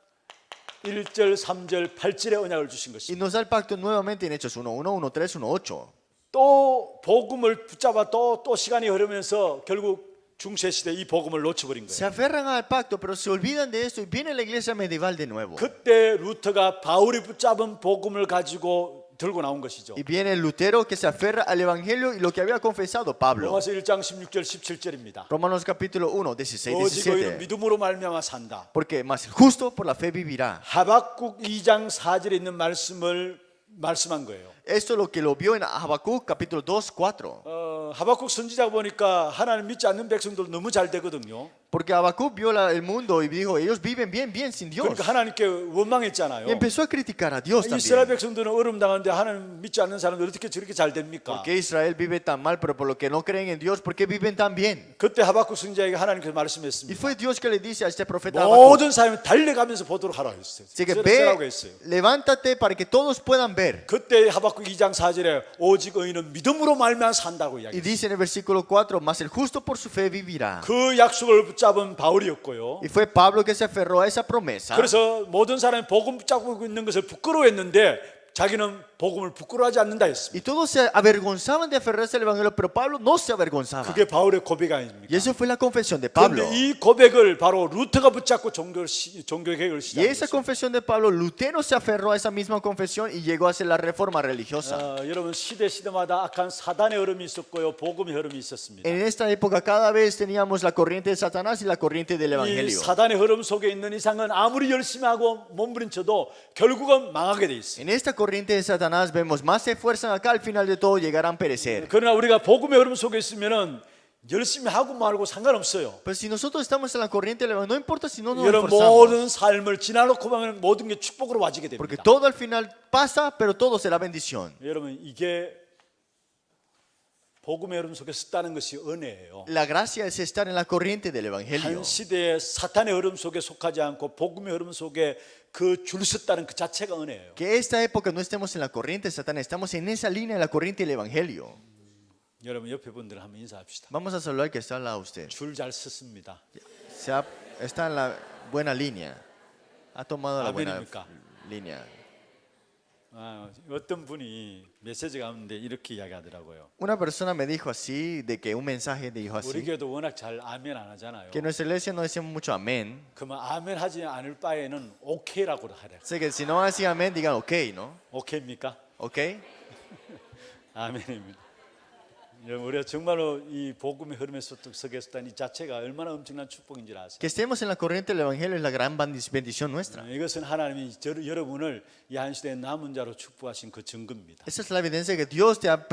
1절, 3절, 8절에 언약을 주신 Y 것이죠. nos da el pacto nuevamente en Hechos 1:1, 1:3, 1:8. 또 복음을 붙잡아 또 시간이 흐르면서 결국 중세 시대 이 복음을 놓쳐버린 Se 거예요. aferran al pacto, pero se olvidan de esto y viene la iglesia medieval de nuevo. 그때 루터가 바울이 붙잡은 복음을 가지고 들고 나온 것이죠. Y viene el Lutero que se aferra al evangelio y lo que había confesado Pablo. 로마서 1장 16절, 17절입니다. Romanos capítulo 1, 16, 오직 의인은 17. 믿음으로 말미암아 산다. Porque más el justo por la fe vivirá. 하박국 2장 4절에 있는 말씀을 말씀한 거예요. Esto es lo que lo vio en Habacuc capítulo 2, 4. 하박국 선지자 보니까 하나님 믿지 않는 백성들 너무 잘 되거든요. Porque Habacuc vio el mundo y dijo, ellos viven bien sin Dios. 그러니까 하나님께 원망했잖아요. Y empezó a criticar a Dios 이스라엘 también. 백성들은 어려움 당하는데 하나님 믿지 않는 사람들 어떻게 저렇게 잘 됩니까? ¿Por qué Israel vive tan mal, pero por lo que no creen en Dios, por qué viven tan bien? 그때 하박국 선지자에게 하나님께서 Y 말씀했습니다. fue Dios que le dice a este profeta Habacuc, 모든 사람이 달려가면서 보도록 하라 했어요. así que 쓰라고 ve, 했어요. levántate para que todos puedan ver. 그때 하박국 2장 4절에 오직 의인은 믿음으로 말미암아 산다고 Y 이야기했어요. dice en el versículo 4, mas el justo por su fe vivirá. 그 약속을 붙잡은 바울이었고요. Y fue Pablo que se aferró a esa promesa. 그래서 모든 사람이 복음 붙잡고 있는 것을 부끄러워했는데 자기는 복음을 부끄러워하지 않는다 했습니다. Y todos se avergonzaban de aferrarse al evangelio, pero Pablo no se avergonzaba. 그게 바울의 고백 Y 아닙니까? eso fue la confesión de Pablo. 그런데 이 고백을 바로 루터가 붙잡고 종교 개혁을 Y esa 시작했어요. confesión de Pablo, Lutero se aferró a esa misma confesión y llegó a hacer la reforma religiosa. 여러분 시대마다 악한 사단의 흐름이 있었고요, 복음의 흐름이 있었습니다. En esta época cada vez teníamos la corriente de Satanás y la corriente del 이 evangelio. 사단의 흐름 속에 있는 이상은 아무리 열심히 하고 몸부림쳐도 결국은 망하게 돼 있어요. En esta corriente de Satanás vemos más se esfuerzan acá, al final de todo llegarán a perecer. 그러나 우리가 복음의 흐름 속에 있으면은 열심히 하고 말고 상관없어요. Pero si nosotros estamos en la corriente del evangelio, no importa si no nos 여러분 esforzamos. 모든 삶을 지나놓고 보면 모든 게 축복으로 와지게 Porque 됩니다. todo al final pasa, pero todo será bendición. 여러분 이게 복음의 흐름 속에 있다는 것이 은혜예요. La gracia es estar en la corriente del evangelio. 한 시대의 사탄의 흐름 속에 속하지 않고 복음의 흐름 속에 그 줄 섰다는 그 자체가 은혜예요. Que esta época no estemos en la corriente de Satanás, estamos en esa línea de la corriente del evangelio. 여러분 옆에 분들 한번 인사합시다. Vamos a saludar al que está al lado de usted. 줄 잘 섰습니다. Está en la buena línea. Ha tomado la buena 아멘입니까? línea. 어떤 분이 메시지 가운데 이렇게 이야기하더라고요. Una persona me dijo así, de que un mensaje dijo 우리 así, 교회도 워낙 잘 아멘 안 하잖아요. que en nuestra iglesia no decimos mucho amén. 그러면 아멘 하지 않을 바에는 오케이라고 하래. Así que si no van a decir amén, digan ok, ¿no? 오케이입니까? Ok. 아멘입니다. 여러분, 우리가 정말로 이 복음의 흐름에 속에 있다는 이 자체가 얼마나 엄청난 축복인지 아세요? Que estemos en la corriente del evangelio es la gran bendición nuestra. 이것은 하나님이 여러분을 이 한 시대의 남은 자로 축복하신 그 증거입니다. Esa es la evidencia que Dios te ha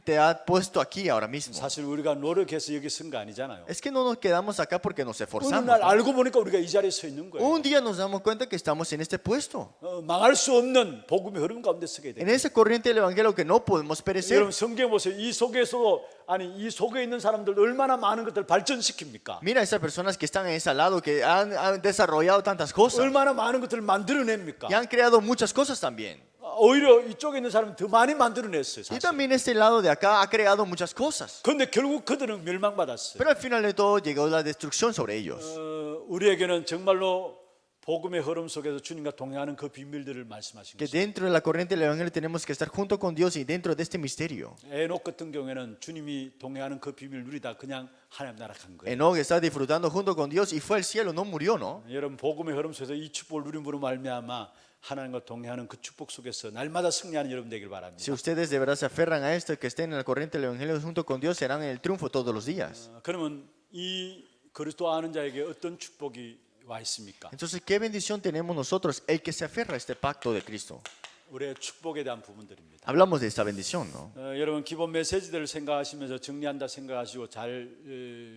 te ha puesto aquí ahora mismo. 사실 우리가 노력해서 여기 쓴 거 아니잖아요. Es que no nos quedamos acá porque nos 어느 esforzamos. 날 ¿no? 알고 보니까 우리가 이 자리에 서 있는 거예요. Un día nos damos cuenta que estamos en este puesto, 망할 수 없는 복음의 흐름 가운데 서게 en 돼요. esa corriente del evangelio que no podemos perecer. 여러분 성경 보세요. 이 속에서 이 속에 있는 사람들 얼마나 많은 것들을 발전시킵니까? Mira esas personas que están en ese lado, que han desarrollado tantas cosas 얼마나 많은 것들을 만들어냅니까? y han creado muchas cosas también. 오히려 이쪽에 있는 사람은 더 많이 만들어냈어요. Y 사실. también este lado de acá ha creado muchas cosas. 그런데 결국 그들은 멸망받았어요. Pero al final de todo llegó la destrucción sobre ellos. 우리에게는 정말로 복음의 흐름 속에서 주님과 동행하는 그 비밀들을 말씀하신 Que 것입니다. dentro de la corriente del evangelio tenemos que estar junto con Dios y dentro de este misterio. 에녹 같은 경우에는 주님이 동행하는 그 비밀을 누리다 그냥 하나님 나라 간 거예요. Enoch está disfrutando junto con Dios y fue al cielo, no murió, ¿no? 여러분 복음의 흐름 속에서 이 축복을 누림으로 말미암아 하나님과 동행하는 그 축복 속에서 날마다 승리하는 여러분 되길 바랍니다. Si ustedes de verdad se aferran a esto, que estén en la corriente del evangelio junto con Dios, serán en el triunfo todos los días. 그러면 이 그리스도 아는 자에게 어떤 축복이 와 있습니까? Entonces, ¿qué bendición tenemos nosotros, el que se aferra a este pacto de Cristo? 우리의 축복에 대한 부분들입니다. Hablamos de esta bendición, ¿no? 여러분 기본 메시지들을 생각하시면서 정리한다 생각하시고 잘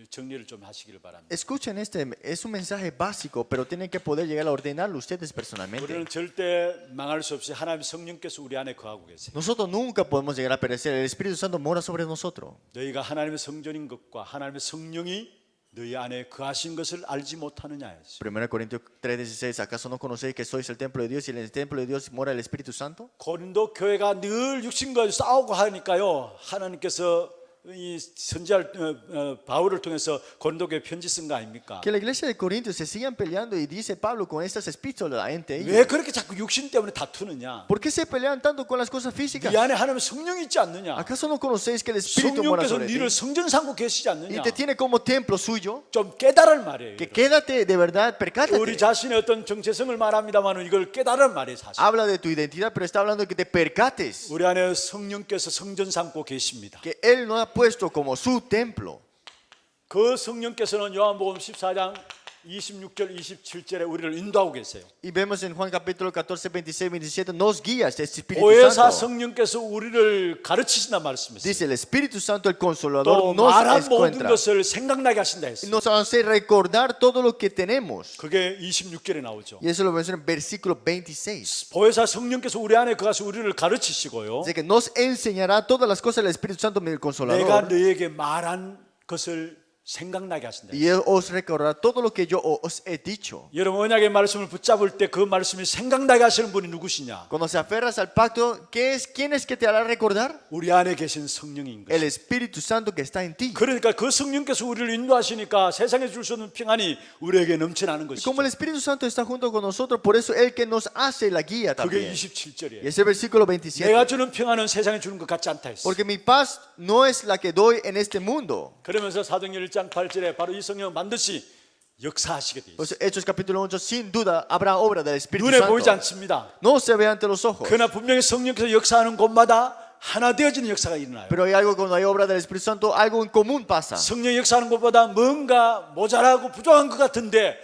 정리를 좀 하시기를 바랍니다. Escuchen este, es un mensaje básico, pero tienen que poder llegar a ordenarlo ustedes personalmente. 우리는 절대 망할 수 없이 하나님 성령께서 우리 안에 거하고 계세요. Nosotros nunca podemos llegar a perecer, el Espíritu Santo mora sobre nosotros. 너희가 하나님의 성전인 것과 하나님의 성령이 너희 안에 거하신 것을 알지 못하느냐였어요. 1 Corintios 3:16, ¿acaso no conocéis que sois el templo de Dios y en el templo de Dios mora el Espíritu Santo? 고린도 교회가 늘 육신과 싸우고 하니까요. 하나님께서 이 선지자 바울을 통해서 고린도 교회 편지 쓴 거 아닙니까? Que la iglesia de Corintios se sigan peleando y dice Pablo con estas epístolas a la gente. 왜 그렇게 자꾸 육신 때문에 다투느냐? ¿Por qué se pelean tanto con las cosas físicas? 네 안에 하나님의 성령이 있지 않느냐? ¿Acaso no conocéis que el Espíritu mora 성령께서 sobre ti 너를 성전 삼고 계시지 y 않느냐? te tiene como templo suyo? 좀 깨달을 말이에요. Que quédate de verdad, 우리 percátate. 자신의 어떤 정체성을 말합니다만 이걸 깨달을 말이에요, 사실. Habla de tu identidad, pero está hablando de que te percates. 우리 안에 성령께서 성전 삼고 계십니다. Que Él nos ha puesto como su templo. 그 성령께서는 요한복음 14장 26절 27절에 우리를 인도하고 계세요. Y vemos en Juan capítulo 14, 26, 27, nos guías este Espíritu 보혜사 Santo. 성령께서 우리를 가르치신다 말씀했어요. Dice el Espíritu Santo, el 또 Consolador, nos 말한 모든 encuentra. 것을 생각나게 하신다 했어요. Nos hace recordar todo lo que tenemos. 그게 26절에 나오죠. Y eso lo menciona en versículo 26. 보혜사 성령께서 우리 안에 거하시 우리를 가르치시고요. Dice que nos enseñará todas las cosas del Espíritu Santo del 내가 Consolador. 너에게 말한 것을 생각나게 하신다. Y Él os recordará todo lo que yo os he dicho. 여러분 언약의 말씀을 붙잡을 때 그 말씀이 생각나게 하시는 분이 누구시냐? Cuando se aferras al pacto, ¿quién es que te hará recordar? 우리 안에 계신 성령인 El 것이죠. Espíritu Santo que está en ti. 그러니까 그 성령께서 우리를 인도하시니까 세상에 줄 수 없는 평안이 우리에게 넘쳐나는 Y 것이죠. como el Espíritu Santo está junto con nosotros, por eso Él que nos hace la guía 그게 también. Y 27절이에요. ese versículo 내가 27. 주는 평안은 세상에 주는 것 같지 않다 했어. Porque mi paz no es la que doy en este mundo. 그러면서 사도행전 1장 8절에 바로 이 성령 반드시 역사하시게 돼 있어요. Pues Hechos capítulo 8, sin duda habrá obra del Espíritu 눈에 보이지 Santo. 않습니다. No se ve ante los ojos. 그러나 분명히 성령께서 역사하는 곳마다 하나 되어지는 역사가 일어나요. Pero hay algo cuando hay obra del Espíritu Santo, algo en común pasa. 성령 역사하는 곳보다 뭔가 모자라고 부족한 것 같은데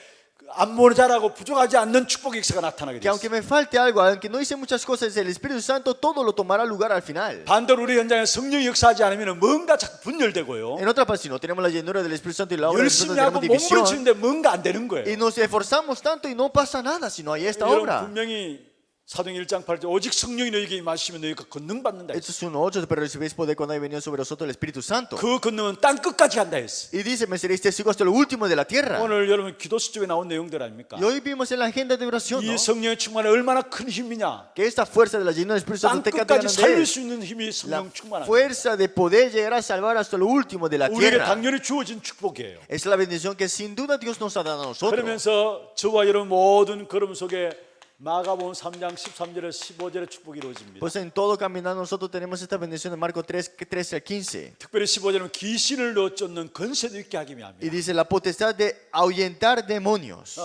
안 모자라고 부족하지 않는 축복의 역사가 나타나게 Que 돼요. aunque me falte algo, aunque no hice muchas cosas, el Espíritu Santo todo lo tomará lugar al final. 반대로 우리 현장에 성령이 역사하지 않으면 뭔가 자꾸 분열되고요. En otra parte, si no tenemos la llenura del Espíritu Santo y la obra del Espíritu 열심히 Santo, 하고 tenemos división. 몸부림치는데 뭔가 안 되는 Y 거예요. nos esforzamos tanto y no pasa nada si no hay esta 여러분 obra. 분명히 사도행 1장 8절 오직 성령이 너희에게 임하시면 너희가 권능 받는다. Esto es 1:8, pero recibéis poder cuando haya venido sobre vosotros el Espíritu Santo. 그 권능은 땅 끝까지 한다 했어. Y dice, me seréis testigos hasta lo último de la tierra. 오늘 여러분 기도수 쪽에 나온 내용들 아닙니까? Y hoy vimos en la agenda de oración, ¿no? 이 성령의 충만은 얼마나 큰 힘이냐? Que esta fuerza de la llenura del Espíritu 땅 Santo te 끝까지 de 살릴 él. 수 있는 힘이 La 성령 충만한. fuerza de poder llegar a salvar hasta lo último de la 우리에게 tierra. 당연히 주어진 축복이에요. Es la bendición que sin duda Dios nos ha dado a nosotros. 그러면서 저와 여러분 모든 걸음 속에 마가복음 3장 13절에 15절의 축복이 이루어집니다. Pues en todo caminar nosotros tenemos esta bendición de Marcos 3, 13 al 15. 특별히 15절은 귀신을 넣어쫓는 권세도 있게 하기 Y 위함이야. dice la potestad de ahuyentar demonios.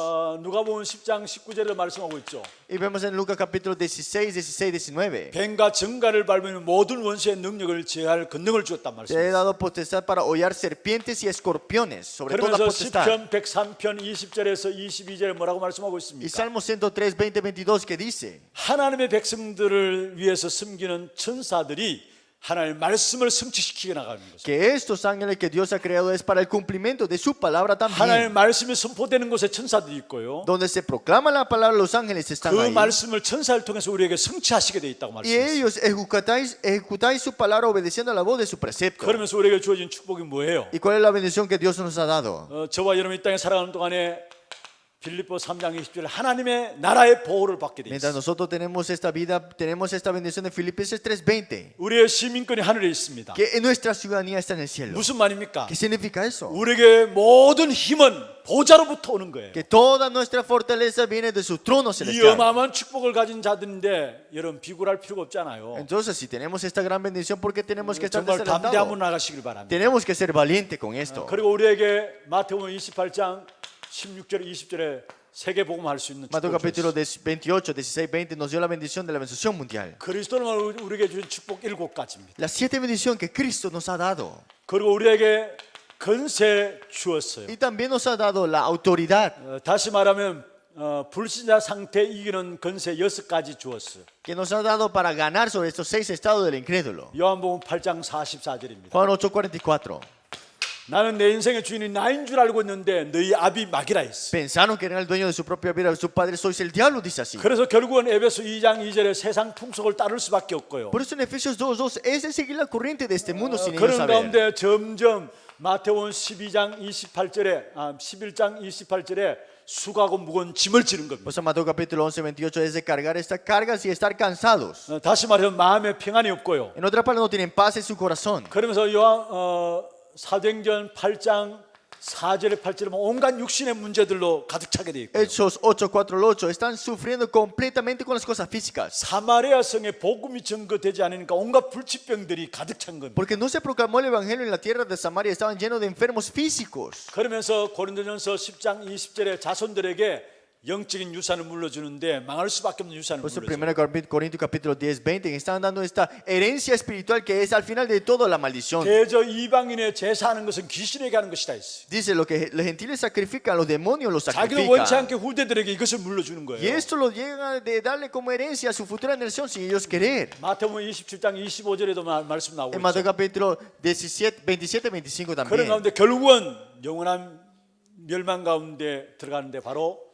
누가복음 10장 19절에 말씀하고 있죠. Y vemos en Lucas capítulo 16, 16, 19. 뱀과 정갈을 밟으면 모든 원수의 능력을 제할 권능을 주었단 Te he 말씀이에요. dado potestad para hollar serpientes y escorpiones, sobre toda 그러면서 potestad. 시편 103편 20절에서 22절에 뭐라고 말씀하고 Y 있습니까? Salmo 103, 20, 22 que dice, 하나님의 백성들을 위해서 섬기는 천사들이 하나님의 말씀을 성취시키게 나가는 것입니다. Que estos ángeles que Dios ha creado es para el cumplimiento de su palabra 하나님의 también. 말씀이 선포되는 곳에 천사들이 있고요. Donde se proclama la palabra, los ángeles están 그 ahí. 말씀을 천사를 통해서 우리에게 성취하시게 돼 있다고 Y 말씀했어요. ellos ejecutáis su palabra obedeciendo a la voz de su precepto. 그러면서 우리에게 주어진 축복이 뭐예요? ¿Y cuál es la bendición que Dios nos ha dado? 저와 여러분이 이 땅에 살아가는 동안에 빌립보 3장 20절에 하나님의 나라의 보호를 받게 돼 Mientras 있어요. nosotros tenemos esta vida, tenemos esta bendición de Filipenses 3:20. 우리의 시민권이 하늘에 있습니다. Que nuestra ciudadanía está en el cielo. 무슨 말입니까? ¿Qué significa eso? 우리에게 모든 힘은 보좌로부터 오는 거예요. Que toda nuestra fortaleza viene de su trono 이 celestial. 어마어마한 축복을 가진 자들인데 여러분 비굴할 필요가 없잖아요. Entonces, si tenemos esta gran bendición, ¿por qué tenemos que estar 정말 담대함으로 desalentados? 나가시길 바랍니다. Tenemos que ser valientes con esto. 그리고 우리에게 마태복음 28장 16절 20절에 세계 복음할 수 있는 Mateo 축복을 capítulo 주셨어요. 28, 16, 20 nos dio la bendición de la bendición mundial. 그리스도는 우리에게 주신 축복 7가지입니다. Las 7 bendiciones que Cristo nos ha dado. 그리고 우리에게 건세 주었어요. Y también nos ha dado la autoridad. 다시 말하면 불신자 상태 이기는 건세 6가지 주었어요. Que nos ha dado para ganar sobre estos 6 estados del incrédulo. 요한복음 8장 44절입니다. Juan 8:44. 나는 내 인생의 주인이 나인 줄 알고 있는데 너희 아비 마귀라 했어. Pensaron que eran el dueño de su propia vida, su padre sois el diablo, dice así. 그래서 결국은 에베소 2장 2절에 세상 풍속을 따를 수밖에 없고요. Por eso en Efesios 2:2 es de seguir la corriente de este mundo sin ellos 그런 saber. 가운데 점점 마태복음 12장 28절에 11장 28절에 수고하고 무거운 짐을 지는 겁니다. Pues en Mateo capítulo 11, 28 es de cargar estas cargas y estar cansados. 다시 말하면 마음에 평안이 없고요. En otras palabras, no tienen paz en su corazón. 그러면서 사도행전 8장 4절에 8절에 온갖 육신의 문제들로 가득 차게 돼 있고요. Hechos 8:4 al 8 están sufriendo completamente con las cosas físicas. 사마리아 성에 복음이 증거되지 않으니까 온갖 불치병들이 가득 찬 겁니다. Porque no se proclamó el evangelio en la tierra de Samaria, estaban llenos de enfermos físicos. 그러면서 고린도전서 10장 20절에 자손들에게 영적인 유산을 물려주는데 망할 수밖에 없는 유산을 Por eso 물려줘요. 1 Corintios capítulo 10, 20 están dando esta herencia espiritual que es al final de todo la maldición. 대저 이방인의 제사하는 것은 귀신에게 하는 것이다 했어요. Dice lo que los gentiles sacrifican, los demonios los 자기도 원치 sacrifican. 않게 후대들에게 이것을 물려주는 Y 거예요. esto lo llega de darle como herencia a su futura generación sin ellos querer. 마태복음 27장 25절에도 말씀 나오고 En Mateo 있죠. capítulo 17, 27, 25 그런 también. 가운데 결국은 영원한 멸망 가운데 들어가는데 바로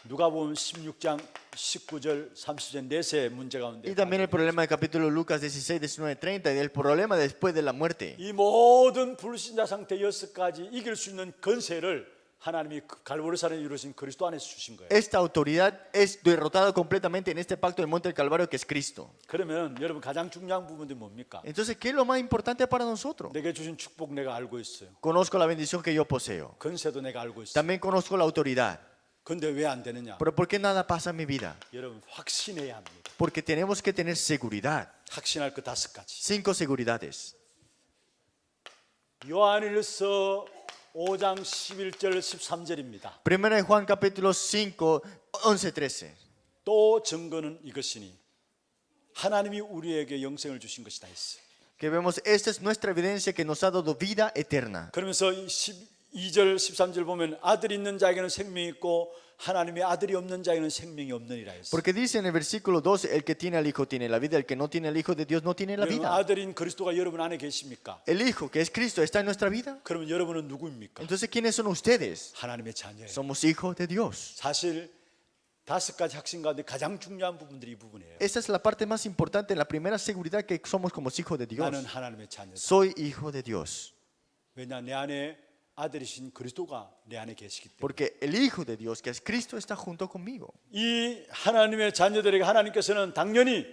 누가복음 16장 19절 30절 넷의 문제 가운데 Y también el problema del capítulo Lucas 16, 19, 30, y el problema después de la muerte. 이 모든 불신자 상태 6가지 이길 수 있는 건세를 하나님이 갈보리산에 이루신 그리스도 안에서 주신 거예요. Esta autoridad es derrotada completamente en este pacto del monte del Calvario que es Cristo. 그러면 여러분 가장 중요한 부분이 뭡니까? Entonces, ¿qué es lo más importante para nosotros? 내게 주신 축복 내가 알고 있어요. Conozco la bendición que yo poseo. 건세도 내가 알고 있어요. También conozco la autoridad. 근데 왜 안 되느냐? Pero ¿por qué nada pasa en mi vida? 여러분 확신해야 합니다. Porque tenemos que tener seguridad. 확신할 그 5가지. 5 seguridades. 요한일서 5장 11절 13절입니다. Primera de Juan capítulo 5, 11, 13. 또 증거는 이것이니 하나님이 우리에게 영생을 주신 것이다 했어요. Que vemos, esta es nuestra evidencia que nos ha dado vida eterna. 그러면서 12절 13절 보면 아들이 있는 자에게는 생명이 있고 하나님의 아들이 없는 자에게는 생명이 없느니라 했어요. Porque dice en el versículo 12, el que tiene al Hijo tiene la vida, el que no tiene al Hijo de Dios no tiene la 여러분, vida. 아들인 그리스도가 여러분 안에 계십니까? El Hijo, que es Cristo, está en nuestra vida. 그러면 여러분은 누구입니까? Entonces, ¿quiénes son ustedes? 하나님의 자녀예요. Somos hijos de Dios. 사실 5가지 확신 가운데 가장 중요한 부분들이 이 부분이에요. Esta es la parte más importante, la primera seguridad que somos como hijos de Dios. 나는 하나님의 자녀다. Soy hijo de Dios. 왜냐 내 안에 아들이신 그리스도가 내 안에 계시기 때문에. Porque el Hijo de Dios, que es Cristo, está junto conmigo. 이 하나님의 자녀들에게 하나님께서는 당연히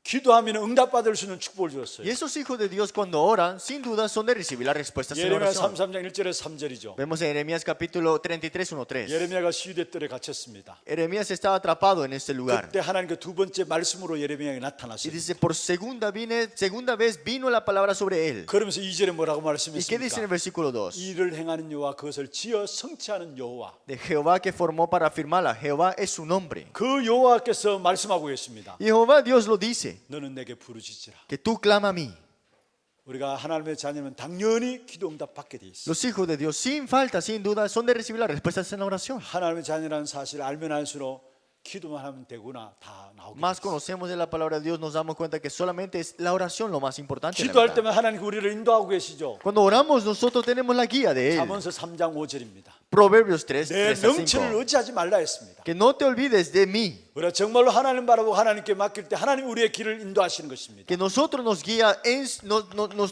기도하면 응답받을 수 있는 축복을 주었어요. Y esos hijos de Dios cuando oran, sin duda son de recibir las respuestas en 예레미야 oración. 33장 1절에서 3절이죠. Vemos en Jeremías capítulo 33, 1, 3. 예레미야가 시위대들에 갇혔습니다. Jeremías estaba atrapado en este lugar. 그때 하나님께 두 번째 말씀으로 예레미야에게 Y 나타났어요. dice, por segunda vez vino la palabra sobre él. 그러면서 2절에 뭐라고 ¿Y qué dice en el 말씀했습니까? versículo 2? 일을 행하는 여호와 그것을 지어 성취하는 여호와. De Jehová que formó para afirmarla. Jehová es su nombre. 그 여호와께서 말씀하고 계십니다. Y Jehová Dios lo dice, 너는 내게 부르짖으라. que tú clama a mí. 우리가 하나님의 자녀면 당연히 기도 응답 받게 돼 있어요. Los hijos de Dios, sin falta, sin duda, son de recibir las respuestas en la oración. 하나님의 자녀라는 사실을 알면 알수록 기도만 하면 되구나 다 나오게 Más 됐어요. conocemos de la palabra de Dios, nos damos cuenta que solamente es la oración lo más importante. en la 기도할 verdad. 때면 하나님 우리를 인도하고 계시죠. Cuando oramos, nosotros tenemos la guía de Él. 잠언서 3장 5절입니다. Proverbios 3, 내 3 a 능치를 5. 의지하지 말라 했습니다. Que no te olvides de mí. 우리가 정말로 하나님 바라보고 하나님께 맡길 때 하나님 우리의 길을 인도하시는 것입니다. Que nosotros nos guía,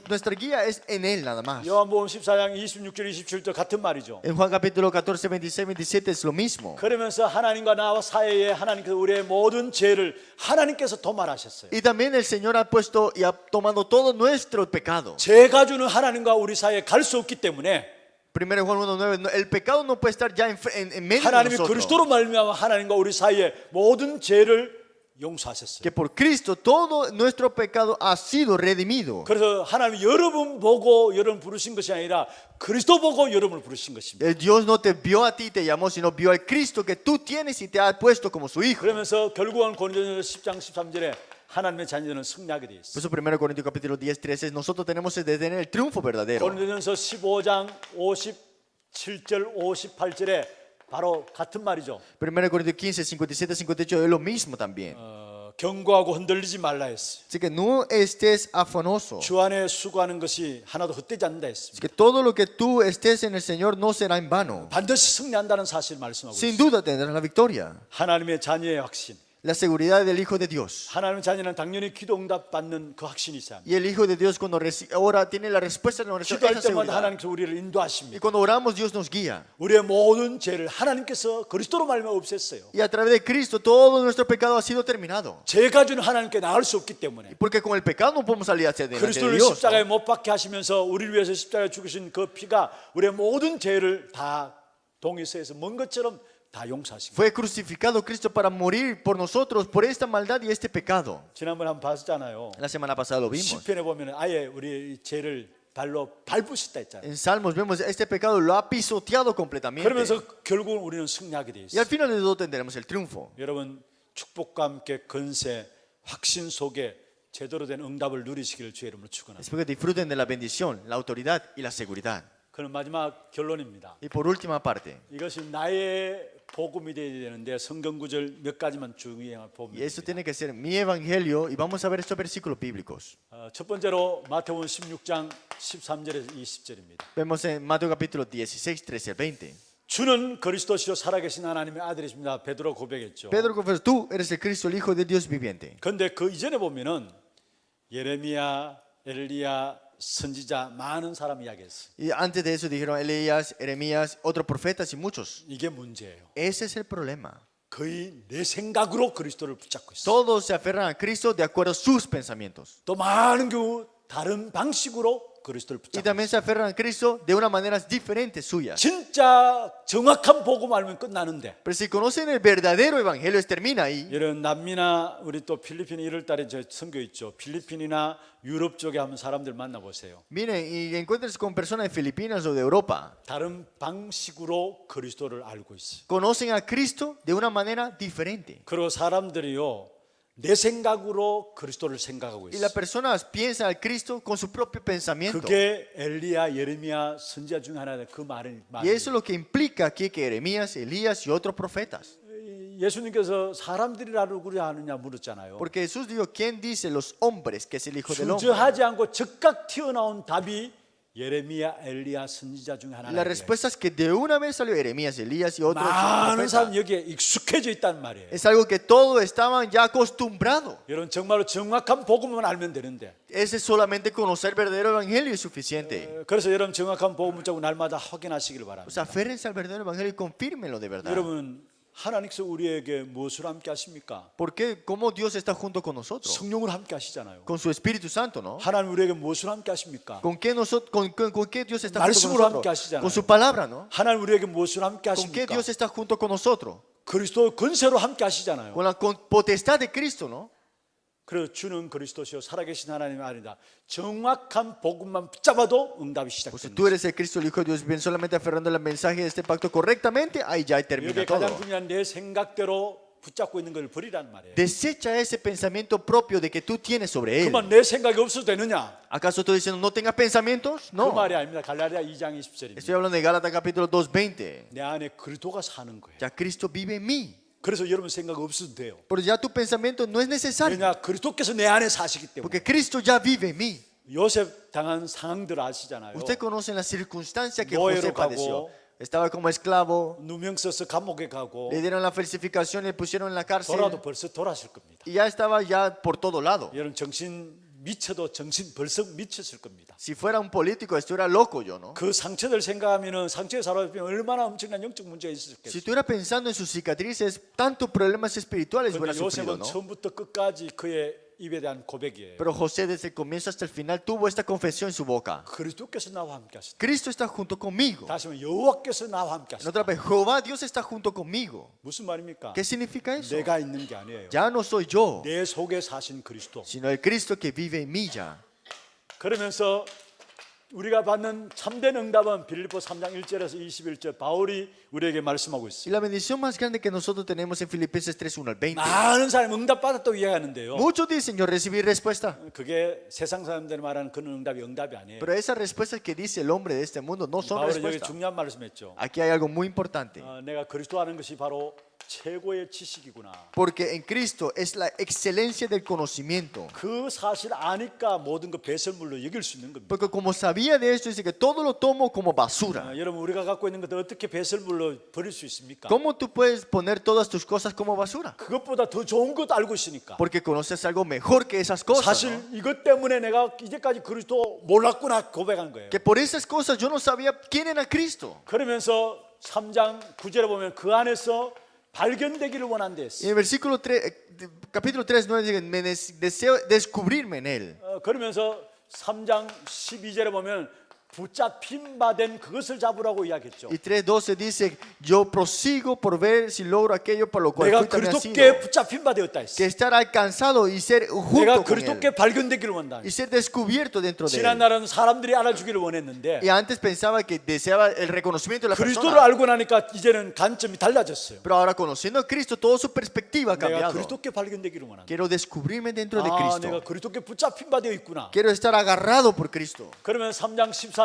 nuestra guía es en Él nada más. 요한복음 14장 26절 27절 같은 말이죠. En Juan capítulo 14, 26, 27 es lo mismo. 그러면서 하나님과 나와 사이에 하나님께서 우리의 모든 죄를 하나님께서 도말하셨어요. Y también el Señor ha puesto y ha tomado todo nuestro pecado. 죄가 주는 하나님과 우리 사이에 갈 수 없기 때문에 1 Juan 1:9, el pecado no puede estar ya en medio de 하나님이 nosotros. 그리스도로 말미암아 하나님과 우리 사이에 모든 죄를 용서하셨어요. Que por Cristo todo nuestro pecado ha sido redimido. 그래서 하나님이 여러분 보고 여러분 부르신 것이 아니라 그리스도 보고 여러분을 부르신 것입니다. El Dios no te vio a ti, te llamó, sino vio al Cristo que tú tienes y te ha puesto como su hijo. 그러면서 결국은 고린도전서 10장 13절에 하나님의 자녀는 승리하게 되어 Por 있어요. eso 1 Corintios capítulo 10, 13, nosotros tenemos que tener el triunfo verdadero. 고린도전서 15장 57절 58절에 바로 같은 말이죠. 1 Corintios 15, 57, 58 es lo mismo también. 경고하고 흔들리지 말라 했어요. Así que no estés afanoso. 주 안에 수고하는 것이 하나도 헛되지 않는다 Así 했습니다. que todo lo que tú estés en el Señor no será en vano. 반드시 승리한다는 사실 말씀하고 Sin 있습니다. duda tendrás la victoria. 하나님의 자녀의 확신. La seguridad del Hijo de Dios. 하나님의 자녀는 당연히 기도 응답 받는 그 확신이 있어야 합니다. Y el Hijo de Dios cuando ora tiene la respuesta de nuestra 기도할 esa 때마다 seguridad. 하나님께서 우리를 Y 인도하십니다. cuando oramos Dios nos guía. 우리의 모든 죄를 하나님께서 그리스도로 말미암아 없앴어요. Y a través de Cristo todo nuestro pecado ha sido terminado. 죄가 주는 하나님께 나을 수 없기 때문에 Porque con el pecado no podemos salir hacia delante de 그리스도를 Dios. 십자가에 ¿no? 못 박게 하시면서 우리를 위해서 십자가에 죽으신 그 피가 우리의 모든 죄를 다 동의서에서 먼 것처럼 다 용서하십니다. Fue crucificado Cristo para morir por nosotros, por esta maldad y este pecado. 지난번에 한번 봤잖아요. La semana pasada lo vimos. 시편에 보면 아예 우리 죄를 발로 밟으셨다 했잖아요. En Salmos vemos este pecado lo ha pisoteado completamente. 그러면서 결국은 우리는 승리하게 돼 Y 있어요. al final de todo tendremos el triunfo. 여러분 축복과 함께 건세 확신 속에 제대로 된 응답을 누리시기를 주의 이름으로 축원합니다. Espero que disfruten de la bendición, la autoridad y la seguridad. 그는 마지막 결론입니다. Y por última parte, 이것이 나의 복음이 되어야 되는데 성경 구절 몇 가지만 중요한 y 복음이 esto 됩니다. tiene que ser mi evangelio, y vamos a ver estos versículos bíblicos. 첫 번째로 마태복음 16장 13절에서 20절입니다. Vemos en Mateo capítulo 16, 13 al 20. 주는 그리스도시요 살아계신 하나님의 아들이십니다. 베드로 고백했죠. Pedro confesó, tú eres el Cristo, el Hijo de Dios viviente. 그런데 그 이전에 보면은 예레미야, 엘리야, 선지자 많은 사람 이야기했어요. Y antes de eso dijeron Elías, Jeremías, otros profetas y muchos. 이게 문제예요. Ese es el problema. 거의 내 생각으로 그리스도를 붙잡고 있어요. Todos se aferran a Cristo de acuerdo a sus pensamientos. 또 많은 경우 다른 방식으로 그리스도를 Y 붙잡고 también se aferran a Cristo de una manera diferente suya. 진짜 정확한 복음 알면 끝나는데 Pero si conocen el verdadero evangelio, termina ahí. 이런 남미나 우리 또 필리핀 1월 달에 저 선교 있죠. 필리핀이나 유럽 쪽에 한번 사람들 만나보세요. Miren, y encuéntrense con personas de Filipinas o de Europa. 다른 방식으로 그리스도를 알고 있어요. Conocen a Cristo de una manera diferente. 그리고 사람들이요 내 생각으로 그리스도를 생각하고 Y las 있어요. personas piensan al Cristo con su propio pensamiento. 그게 엘리야, 예레미야, 선지자 중 하나의 그 말을 Y eso es lo que implica aquí que Jeremías, Elías y otros profetas. 예수님께서 사람들이 나를 그리 아느냐 물었잖아요. Porque Jesús dijo, ¿quién dice los hombres que es el Hijo del Hombre? 주저하지 않고 즉각 튀어나온 답이 예레미야, 엘리야, 선지자 중 Y la 하나예요. respuesta es que de una vez salió Jeremías, Elías y otros 많은 profetas. 사람 여기에 익숙해져 있단 말이에요. Es algo que todos estaban ya acostumbrados. 여러분 정말로 정확한 복음만 알면 되는데 Ese solamente conocer el verdadero evangelio es suficiente. 그래서 여러분 정확한 복음 붙잡고 날마다 확인하시길 Pues 바랍니다. aférrense al verdadero evangelio y confírmenlo de verdad. 여러분 하나님께서 우리에게 무엇을 함께 하십니까? ¿Por qué? ¿Cómo Dios está junto con nosotros? 성령을 함께 하시잖아요. Con su Espíritu Santo, ¿no? 하나님 우리에게 무엇을 함께 하십니까? ¿Con qué, con qué Dios está junto 말씀으로 con 함께 nosotros? 하시잖아요. Con su palabra, ¿no? 하나님 우리에게 무엇을 함께 ¿Con qué 하십니까? Dios está junto con nosotros? 그리스도 근세로 함께 하시잖아요. Con la potestad de Cristo, ¿no? 그래서 주는 그리스도시요 살아계신 하나님의 아니다. 정확한 복음만 붙잡아도 응답이 Pues si 시작됩니다. tú eres el Cristo, el Hijo de Dios, bien solamente aferrando al mensaje de este pacto correctamente, ahí ya termina 여기에 가장 todo. 중요한 내 생각대로 붙잡고 있는 걸 버리란 말이에요. Desecha ese pensamiento propio de que tú tienes sobre él. 그만 내 생각이 없어도 되느냐? ¿Acaso estoy diciendo no tengas pensamientos? 그 No. 말이 아닙니다. 갈라디아 2장 20절입니다. Estoy hablando de Gálatas capítulo 2:20. 내 안에 그리스도가 사는 거예요. Ya Cristo vive en mí. 그래서 여러분 생각 없어도 돼요. Pero ya tu pensamiento no es necesario. 왜냐 그리스도께서 내 안에 사시기 때문에. Porque Cristo ya vive en mí. 요셉 당한 상황들 아시잖아요. Usted conoce las circunstancias que Noero José padeció. 가고, Estaba como esclavo, 누명 써서 감옥에 가고 le dieron la falsificación, le pusieron en la cárcel 돌아도 벌써 돌아실 겁니다. y ya estaba ya por todo lado. 여러분 정신 미쳐도 정신 벌써 미쳤을 겁니다. Si fuera un político, estuviera loco yo, ¿no? 그 상처들 생각하면은 상처에 살아보면 얼마나 엄청난 영적 문제가 Si 있었겠어요. estuviera pensando en sus cicatrices, tantos problemas espirituales hubiera 그런데 sufrido, 요셉은 ¿no? 처음부터 끝까지 그의 입에 대한 고백이에요. Pero José desde el comienzo hasta el final tuvo esta confesión en su boca. 그리스도께서 나와 함께 하시다. Cristo está junto conmigo. 다시 말하면 여호와께서 나와 함께 En 하시다. otra vez, Jehová Dios está junto conmigo. 무슨 말입니까? ¿Qué significa eso? 내가 있는 게 아니에요. Ya no soy yo, 내 속에 사신 그리스도. sino el Cristo que vive en mí ya. 그러면서 우리가 받는 참된 응답은 빌립보 3장 1절에서 21절 바울이 우리에게 말씀하고 Y 있어요. la bendición más grande que nosotros tenemos en Filipenses 3, 1 al 20. 많은 사람이 응답 받았다고 이야기하는데요. Muchos dicen, yo recibí respuesta. 그게 세상 사람들이 말하는 그런 응답이 아니에요. Pero esas respuestas que dice el hombre de este mundo no son 바울은 여기 respuestas. 중요한 말씀했죠. Aquí hay algo muy importante. 내가 그리스도 아는 것이 바로 최고의 지식이구나. Porque en Cristo es la excelencia del conocimiento. 그 사실 아니까 모든 거 배설물로 여길 수 있는 겁니다. Porque como sabía de esto, dice que todo lo tomo como basura. 여러분 우리가 갖고 있는 것들 어떻게 배설물로 버릴 수 있습니까? ¿Cómo tú puedes poner todas tus cosas como basura? 그것보다 더 좋은 것 알고 있으니까. Porque conoces algo mejor que esas cosas. 사실 ¿No? 이것 때문에 내가 이제까지 그리스도 몰랐구나 고백한 거예요. Que por esas cosas yo no sabía quién era Cristo. 그러면서 3장 9절에 보면 그 안에서 발견되기를 원한대. Y en el versículo 3, capítulo 3, 9 dice, deseo descubrirme en Él. 그러면서 3장 12절에 보면 붙잡힌 바 된 그것을 잡으라고 이야기했죠. Y 3:12 dice, yo prosigo por ver si logro aquello por lo cual 내가 fui también asido. 그리스도께 붙잡힌 바 되었다 했어. Que estar alcanzado y ser 내가 junto con 그리스도께 Él. 발견되기를 원한다. Y ser descubierto dentro de 지난 Él. 날은 사람들이 알아주기를 원했는데 Y antes pensaba que deseaba el reconocimiento de la 그리스도를 persona. 알고 나니까 이제는 관점이 달라졌어요. Pero ahora conociendo a Cristo, toda su perspectiva ha 내가 cambiado. 그리스도께 발견되기를 원한다. Quiero descubrirme dentro de 아, 내가 Cristo. 그리스도께 붙잡힌 바 되어 있구나. Quiero estar agarrado por Cristo. 그러면 3장 14절에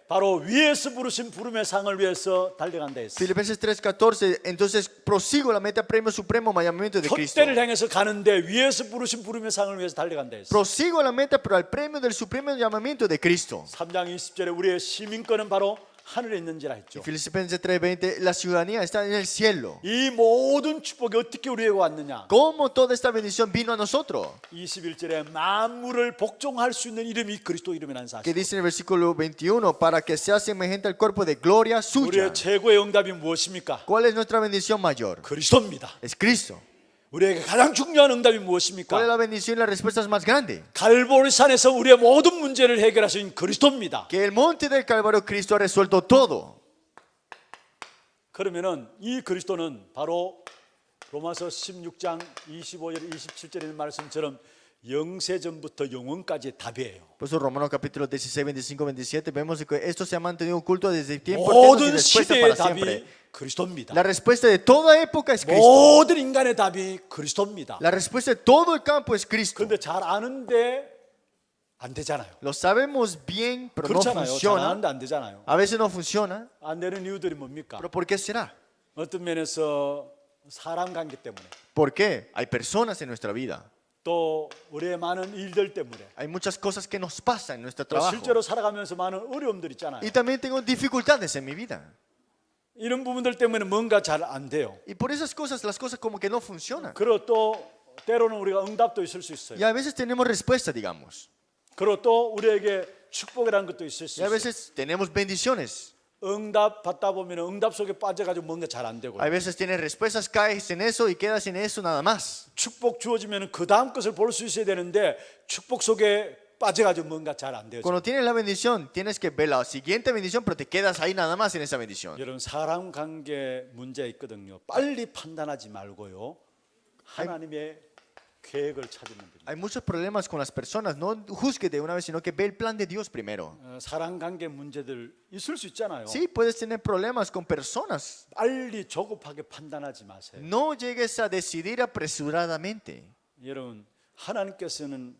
바로 위에서 부르신 부름의 상을 위해서 달려간다 했어요. Filipenses 3:14, entonces prosigo la meta premio supremo llamamiento de Cristo. 표대를 향해서 가는데 위에서 부르신 부름의 상을 위해서 달려간다 했어요. Prosigo la meta pero al premio del supremo llamamiento de Cristo. 3장 20절에 우리의 시민권은 바로 하늘에 있는지라 했죠. Filipenses 3:20, la ciudadanía está en el cielo. 이 모든 축복이 어떻게 우리에게 왔느냐? ¿Cómo toda esta bendición vino a nosotros? 21절에 만물을 복종할 수 있는 이름이 그리스도 이름이라는 Que 사실. dice en el versículo 21, para que sea semejante al cuerpo de gloria suya. 우리의 최고의 응답이 무엇입니까? ¿Cuál es nuestra bendición mayor? 그리스도입니다. Es Cristo. 우리에게 가장 중요한 응답이 ¿Cuál es 무엇입니까? la bendición y la respuesta más grande? 갈보리산에서 우리의 모든 문제를 해결하신 그리스도입니다. Que el monte del Calvario Cristo ha resuelto todo. 그러면은 이 그리스도는 바로 로마서 16장 25절 27절에 있는 말씀처럼 영세전부터 영원까지의 답이에요. Por eso Romanos capítulo 16, 25, 27 vemos que esto se ha mantenido oculto desde el tiempo eterno y 모든 respuesta 시대의 para 답이 siempre. 그리스도입니다. La respuesta de toda época es Cristo. 모든 인간의 답이 그리스도입니다. La respuesta de todo el campo es Cristo. 그런데 잘 아는데 안 되잖아요. Lo sabemos bien, pero no 그렇잖아요. 잘 funciona. 아는데 안 되잖아요. A veces no funciona. 안 되는 이유들이 뭡니까? ¿Pero por qué será? 어떤 면에서 사람 관계 때문에 ¿Por qué? Hay personas en nuestra vida. 또 우리의 많은 일들 때문에 Hay muchas cosas que nos pasan en nuestro 또 trabajo. 실제로 살아가면서 많은 어려움들 있잖아요. Y también tengo dificultades en mi vida. 이런 부분들 때문에 뭔가 잘 안 돼요. Y por esas cosas, las cosas como que no funcionan. 그리고 또 때로는 우리가 응답도 있을 수 있어요. Y a veces tenemos respuesta, digamos. 그리고 또 우리에게 축복이라는 것도 있을 수 Y a 있어요. veces tenemos bendiciones. 응답 받다 보면 응답 속에 빠져가지고 뭔가 잘 안 되고 Hay veces tienes respuestas, caes en eso y quedas en eso nada más. 축복 주어지면 그 다음 것을 볼 수 있어야 되는데 축복 속에 빠져가지고 뭔가 잘 안 돼요. Cuando tienes la bendición, tienes que ver la siguiente bendición, pero te quedas ahí nada más en esa bendición. 여러분 사람 관계 문제 있거든요. 빨리 판단하지 말고요. 하나님의 계획을 찾으면 됩니다. Hay muchos problemas con las personas. No juzgue de una vez, sino que ve el plan de Dios primero. 사람 관계 문제들 있을 수 있잖아요. Sí, puedes tener problemas con personas. 빨리 조급하게 판단하지 마세요. No llegues a decidir apresuradamente. 여러분 하나님께서는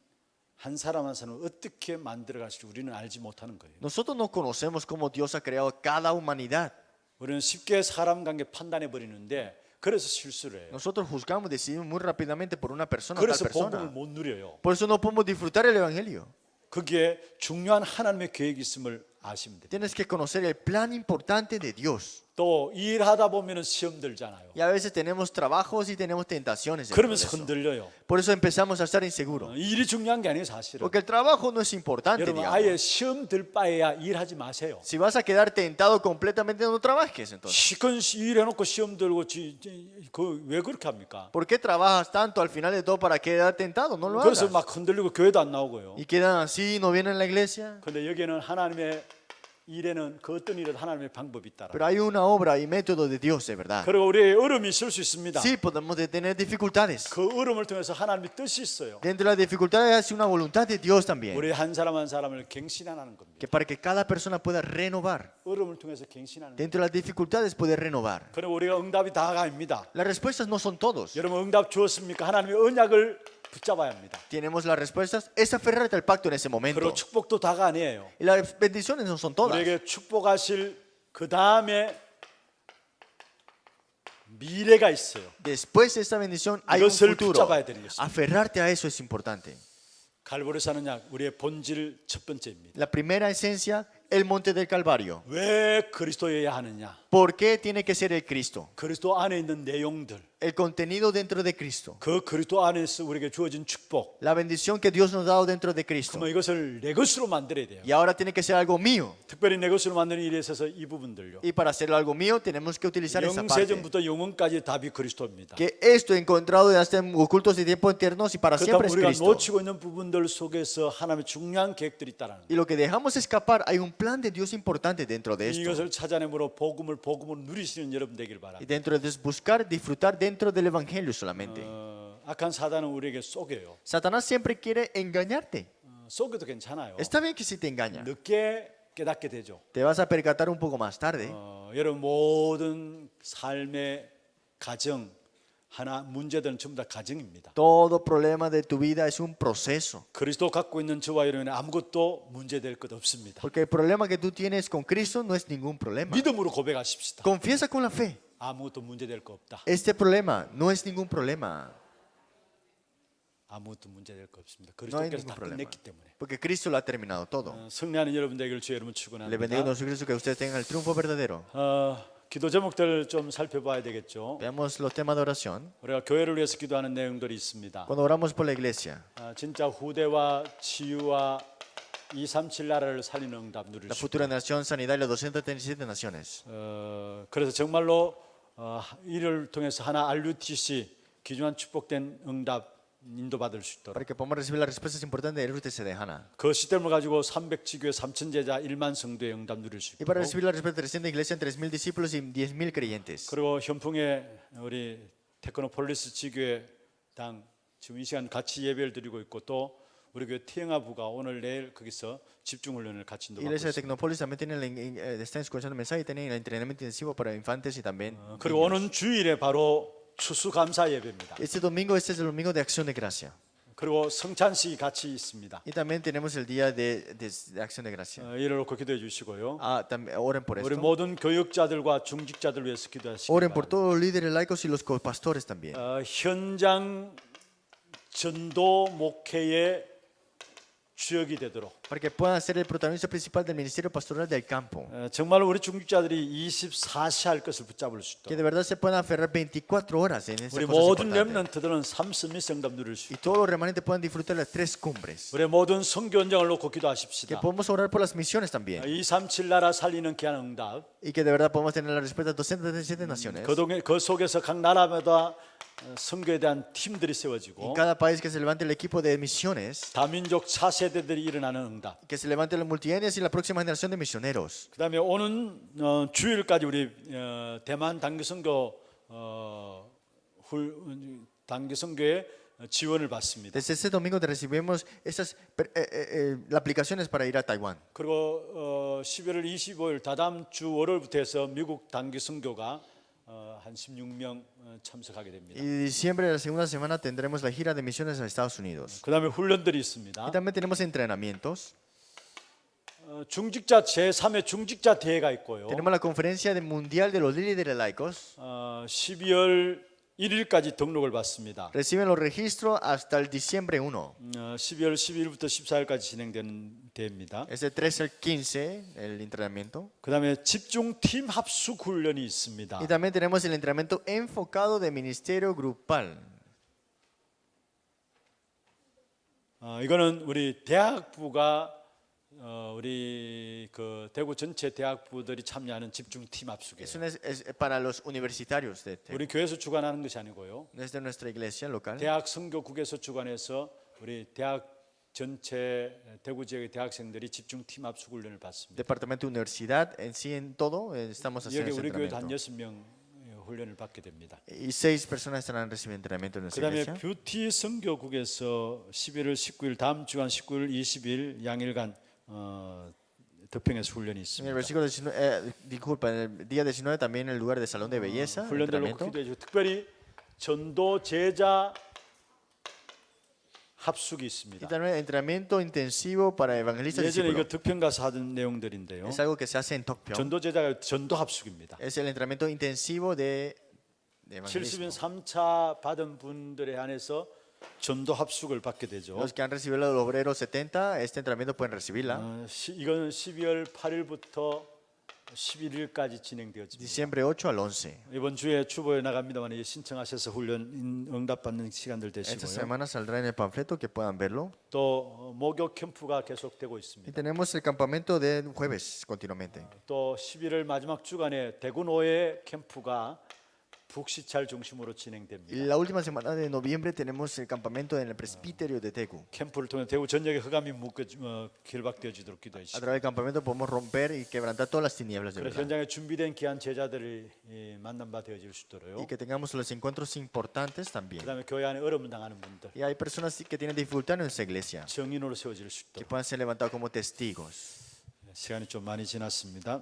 한 사람 한 사람을 어떻게 만들어 가실지 우리는 알지 못하는 거예요. Nosotros no conocemos cómo Dios ha creado cada humanidad. 우리는 쉽게 사람 관계 판단해 버리는데 그래서 실수를 해요. Nosotros juzgamos, decidimos muy rápidamente por una persona, tal 그래서 복음을 persona. 못 누려요. Por eso no podemos disfrutar el Evangelio. 거기에 중요한 하나님의 계획이 있음을 아시면 돼요. Tienes que conocer el plan importante de Dios. 또 일하다 보면은 시험 들잖아요. Y a veces tenemos trabajos y tenemos tentaciones. dentro de 그러면서 eso. 흔들려요. Por eso empezamos a estar inseguros. 일이 중요한 게 아니에요, 사실은. Porque el trabajo no es importante, 여러분 digamos. 아예 시험 들 바에야 일하지 마세요. Si vas a quedar tentado completamente, no trabajes entonces. 시큰 일해놓고 시험 들고 왜 그렇게 합니까? ¿Por qué trabajas tanto al final de todo para quedar tentado? No lo 그래서 hagas. 막 흔들리고 교회도 안 나오고요. Y quedan así, no vienen a la iglesia. 근데 여기에는 하나님의 일에는 그 어떤 일에도 하나님의 방법이 있다. Pero hay una obra y método de Dios, de verdad. 그리고 우리의 어려움이 있을 수 있습니다. Sí, podemos tener dificultades. 그 어려움을 통해서 하나님의 뜻이 있어요. Dentro de las dificultades hay una voluntad de Dios también. 우리 한 사람 한 사람을 갱신하는 겁니다. Que para que cada persona pueda renovar. 어려움을 통해서 갱신하는 겁니다. Dentro de las dificultades puede renovar. 그리고 우리가 응답이 다가 아닙니다. Las respuestas no son todos. 여러분 응답 주었습니까? 하나님의 언약을 붙잡아야 합니다. Tenemos las respuestas. Es aferrarte al pacto en ese momento. 그리고 축복도 다가 아니에요. Y las bendiciones no son todas. 우리에게 축복하실 그 다음에 미래가 있어요. Después de esta bendición hay un 이것을 futuro. 붙잡아야 되는 것입니다. Aferrarte a eso es importante. 갈보리 사는 약 우리의 본질 첫 번째입니다. La primera esencia, el monte del Calvario. 왜 그리스도여야 하느냐? ¿Por qué tiene que ser el Cristo? 그리스도 안에 있는 내용들, El contenido dentro de Cristo. 그 그리스도 안에서 우리에게 주어진 축복, La bendición que Dios nos ha dado dentro de Cristo. 그러면 이것을 내 것으로 만들어야 돼요. Y ahora tiene que ser algo mío. 특별히 내 것으로 만드는 일에 있어서 이 부분들요. Y para hacerlo algo mío tenemos que utilizar esa parte. 영세전부터 영원까지 답이 그리스도입니다. Que esto encontrado hasta en ocultos de tiempos eternos y para siempre 그렇다면 es 우리가 Cristo. 놓치고 있는 부분들 속에서 하나님의 중요한 계획들이 있다는 Y lo que dejamos escapar, hay un plan de Dios importante dentro de esto. 이것을 찾아내므로 복음을 누리시는 여러분 되길 Y 바랍니다. dentro de eso buscar, disfrutar dentro del Evangelio solamente. 악한 사단은 우리에게 속여요. Satanás siempre quiere engañarte. 속여도 괜찮아요. Está bien que si te engaña. 늦게 깨닫게 되죠. Te vas a percatar un poco más tarde. 여러분 모든 삶의 가정 하나 문제들은 전부 다 가정입니다. Todo problema de tu vida es un proceso. 그리스도 갖고 있는 저와 여러분은 아무것도 문제될 것 없습니다. Porque el problema que tú tienes con Cristo no es ningún problema. 믿음으로 고백하십시다. Confiesa con la fe. 아무것도 문제될 거 없다. Este problema no es ningún problema. 아무것도 문제될 거 없습니다. No hay 그리스도께서 다 ningún problema. 끝냈기 때문에. Porque Cristo lo ha terminado todo. 승리하는 여러분 되기를 주의 이름으로 Le bendigo en 축원합니다. nuestro Cristo que ustedes tengan el triunfo verdadero. 기도 제목들 좀 살펴봐야 되겠죠. Veamos los temas de oración. 우리가 교회를 위해서 기도하는 내용들이 있습니다. Cuando oramos por la iglesia, 진짜 후대와 치유와 237 나라를 살리는 응답 누릴 la 수 futura nación, sanidad y las 237 naciones. 그래서 정말로 이를 통해서 하나 RUTC 귀중한 축복된 응답 인도받을 수 있도록 Para que podamos recibir las respuestas importantes del RUTC de Hannah. 그 시스템을 가지고 300지교회 3천 제자 1만 성도의 응답 누릴 수 Y para 있도록 recibir la respuesta de 300 iglesia en 3.000 discípulos y 10.000 creyentes. 그리고 현풍에 우리 테크노폴리스 지교회당 지금 이 시간 같이 예배를 드리고 있고 또 우리 교회 태영아부가 오늘 내일 거기서 집중훈련을 같이 인도받고 Iglesia de 있습니다. Tecnópolis también tiene están escuchando el mensaje y tienen el entrenamiento intensivo para infantes y también. 그리고 오는 주일에 바로 추수감사 예배입니다. Este domingo, este es el domingo de acción de gracia. 그리고 성찬식이 같이 있습니다. Y también tenemos el día de acción de gracia. 이를 놓고 기도해 주시고요. También oren por 우리 esto. 모든 교육자들과 중직자들 위해서 기도하시기 Oren por 바랍니다. todos los líderes laicos y los pastores también. 현장 전도 목회의 주역이 되도록 Para que puedan ser el protagonista principal del ministerio pastoral del campo. 정말 우리 중직자들이 24시 할 것을 붙잡을 수 Que 있도록 de verdad se puedan aferrar 24 horas en esas 우리 cosas 모든 importantes. 렘넌트들은 3스미 성답 누릴 수 Y 있도록 todos los remanentes puedan disfrutar las tres cumbres. 우리 모든 선교 현장을 놓고 Que 기도하십시다. podamos orar por las misiones también. 237 나라 살리는 귀한 응답. Y que de verdad podamos tener la respuesta a 237 naciones. 그 속에서 각 나라마다 선교에 대한 팀들이 En 세워지고 cada país que se levante el equipo de misiones. 다민족 차세대들이 일어나는 응답. Que se levante las multietnias y la próxima generación de misioneros. 그다음에 오는 주일까지 우리 대만 단기 선교 단기 선교에 지원을 받습니다. Desde este domingo recibimos esas aplicaciones para ir a Taiwán. 그리고 11월 25일 다다음 주 월요일부터 해서 미국 단기 선교가 한 16명 참석하게 됩니다. Y diciembre de la segunda semana tendremos la gira de misiones a Estados Unidos. 그다음에 훈련들이 Y 있습니다. también tenemos entrenamientos. 중직자 제3회 중직자 대회가 있고요. Tenemos la conferencia mundial de los líderes laicos. 12월 1일까지 등록을 받습니다. Reciben los registros hasta el diciembre 1. 12월 12일부터 14일까지 진행되는 대회입니다. Es del 13 al 15 el entrenamiento. 그다음에 집중 팀 합숙 훈련이 있습니다. Y también tenemos el entrenamiento enfocado de ministerio grupal. 이거는 우리 대학부가 우리 그 대구 전체 대학부들이 참여하는 집중 팀 합숙이에요. Es para los universitarios de Tegu. 우리 교회에서 주관하는 것이 아니고요. No es de nuestra iglesia local. 대학 선교국에서 주관해서 우리 대학 전체 대구 지역의 대학생들이 집중 팀 합숙 훈련을 받습니다. Departamento de universidad en sí en todo estamos 여기 haciendo ese 우리 교회도 한 entrenamiento. 6명 훈련을 받게 됩니다. Y 6 personas estarán recibiendo entrenamiento en nuestra 그다음에 iglesia. 뷰티 선교국에서 11월 19일 다음 주간 19일 20일 양일간 덕평에서 훈련이 En el 있습니다. versículo 19, disculpa, en el día 19 también en el lugar de salón de belleza, 훈련들로 entrenamiento. 기도해 주고 특별히 전도 제자 합숙이 Y 있습니다. también entrenamiento intensivo para evangelistas 예전에 이거 discípulos. 덕평 가서 하던 내용들인데요. Es algo que se hace en Tokpyeong. 전도 제자가 전도 합숙입니다. Es el entrenamiento intensivo de 70인 evangelismo. 3차 받은 분들에 한해서 전도 합숙을 받게 되죠. Los que han recibido los obreros 70, este entrenamiento pueden recibirla. 이건 12월 8일부터 11일까지 진행되어집니다. Diciembre 8 al 11. 이번 주에 추보에 나갑니다만 신청하셔서 훈련 응답받는 시간들 Esta 되시고요. semana saldrá en el panfleto que puedan verlo. 또 목욕 캠프가 계속되고 Y 있습니다. tenemos el campamento de jueves continuamente. 또 11월 마지막 주간에 대구노예 캠프가 북시찰 중심으로 Y 진행됩니다. la última semana de noviembre tenemos el campamento en el presbiterio de Tegu. 캠프를 통해 대구 전역에 흑암이 결박되어지도록 A 기도하시고 través del campamento podemos romper y quebrantar todas las tinieblas de 그래서 verdad. 현장에 준비된 귀한 제자들이 만남 바 되어질 수 있도록 Y que tengamos los encuentros importantes también. 그다음에 교회 안에 어려움 당하는 분들 Y hay personas que tienen dificultad en nuestra iglesia, 증인으로 세워질 수 que 있도록 puedan ser levantados como testigos. 시간이 좀 많이 지났습니다.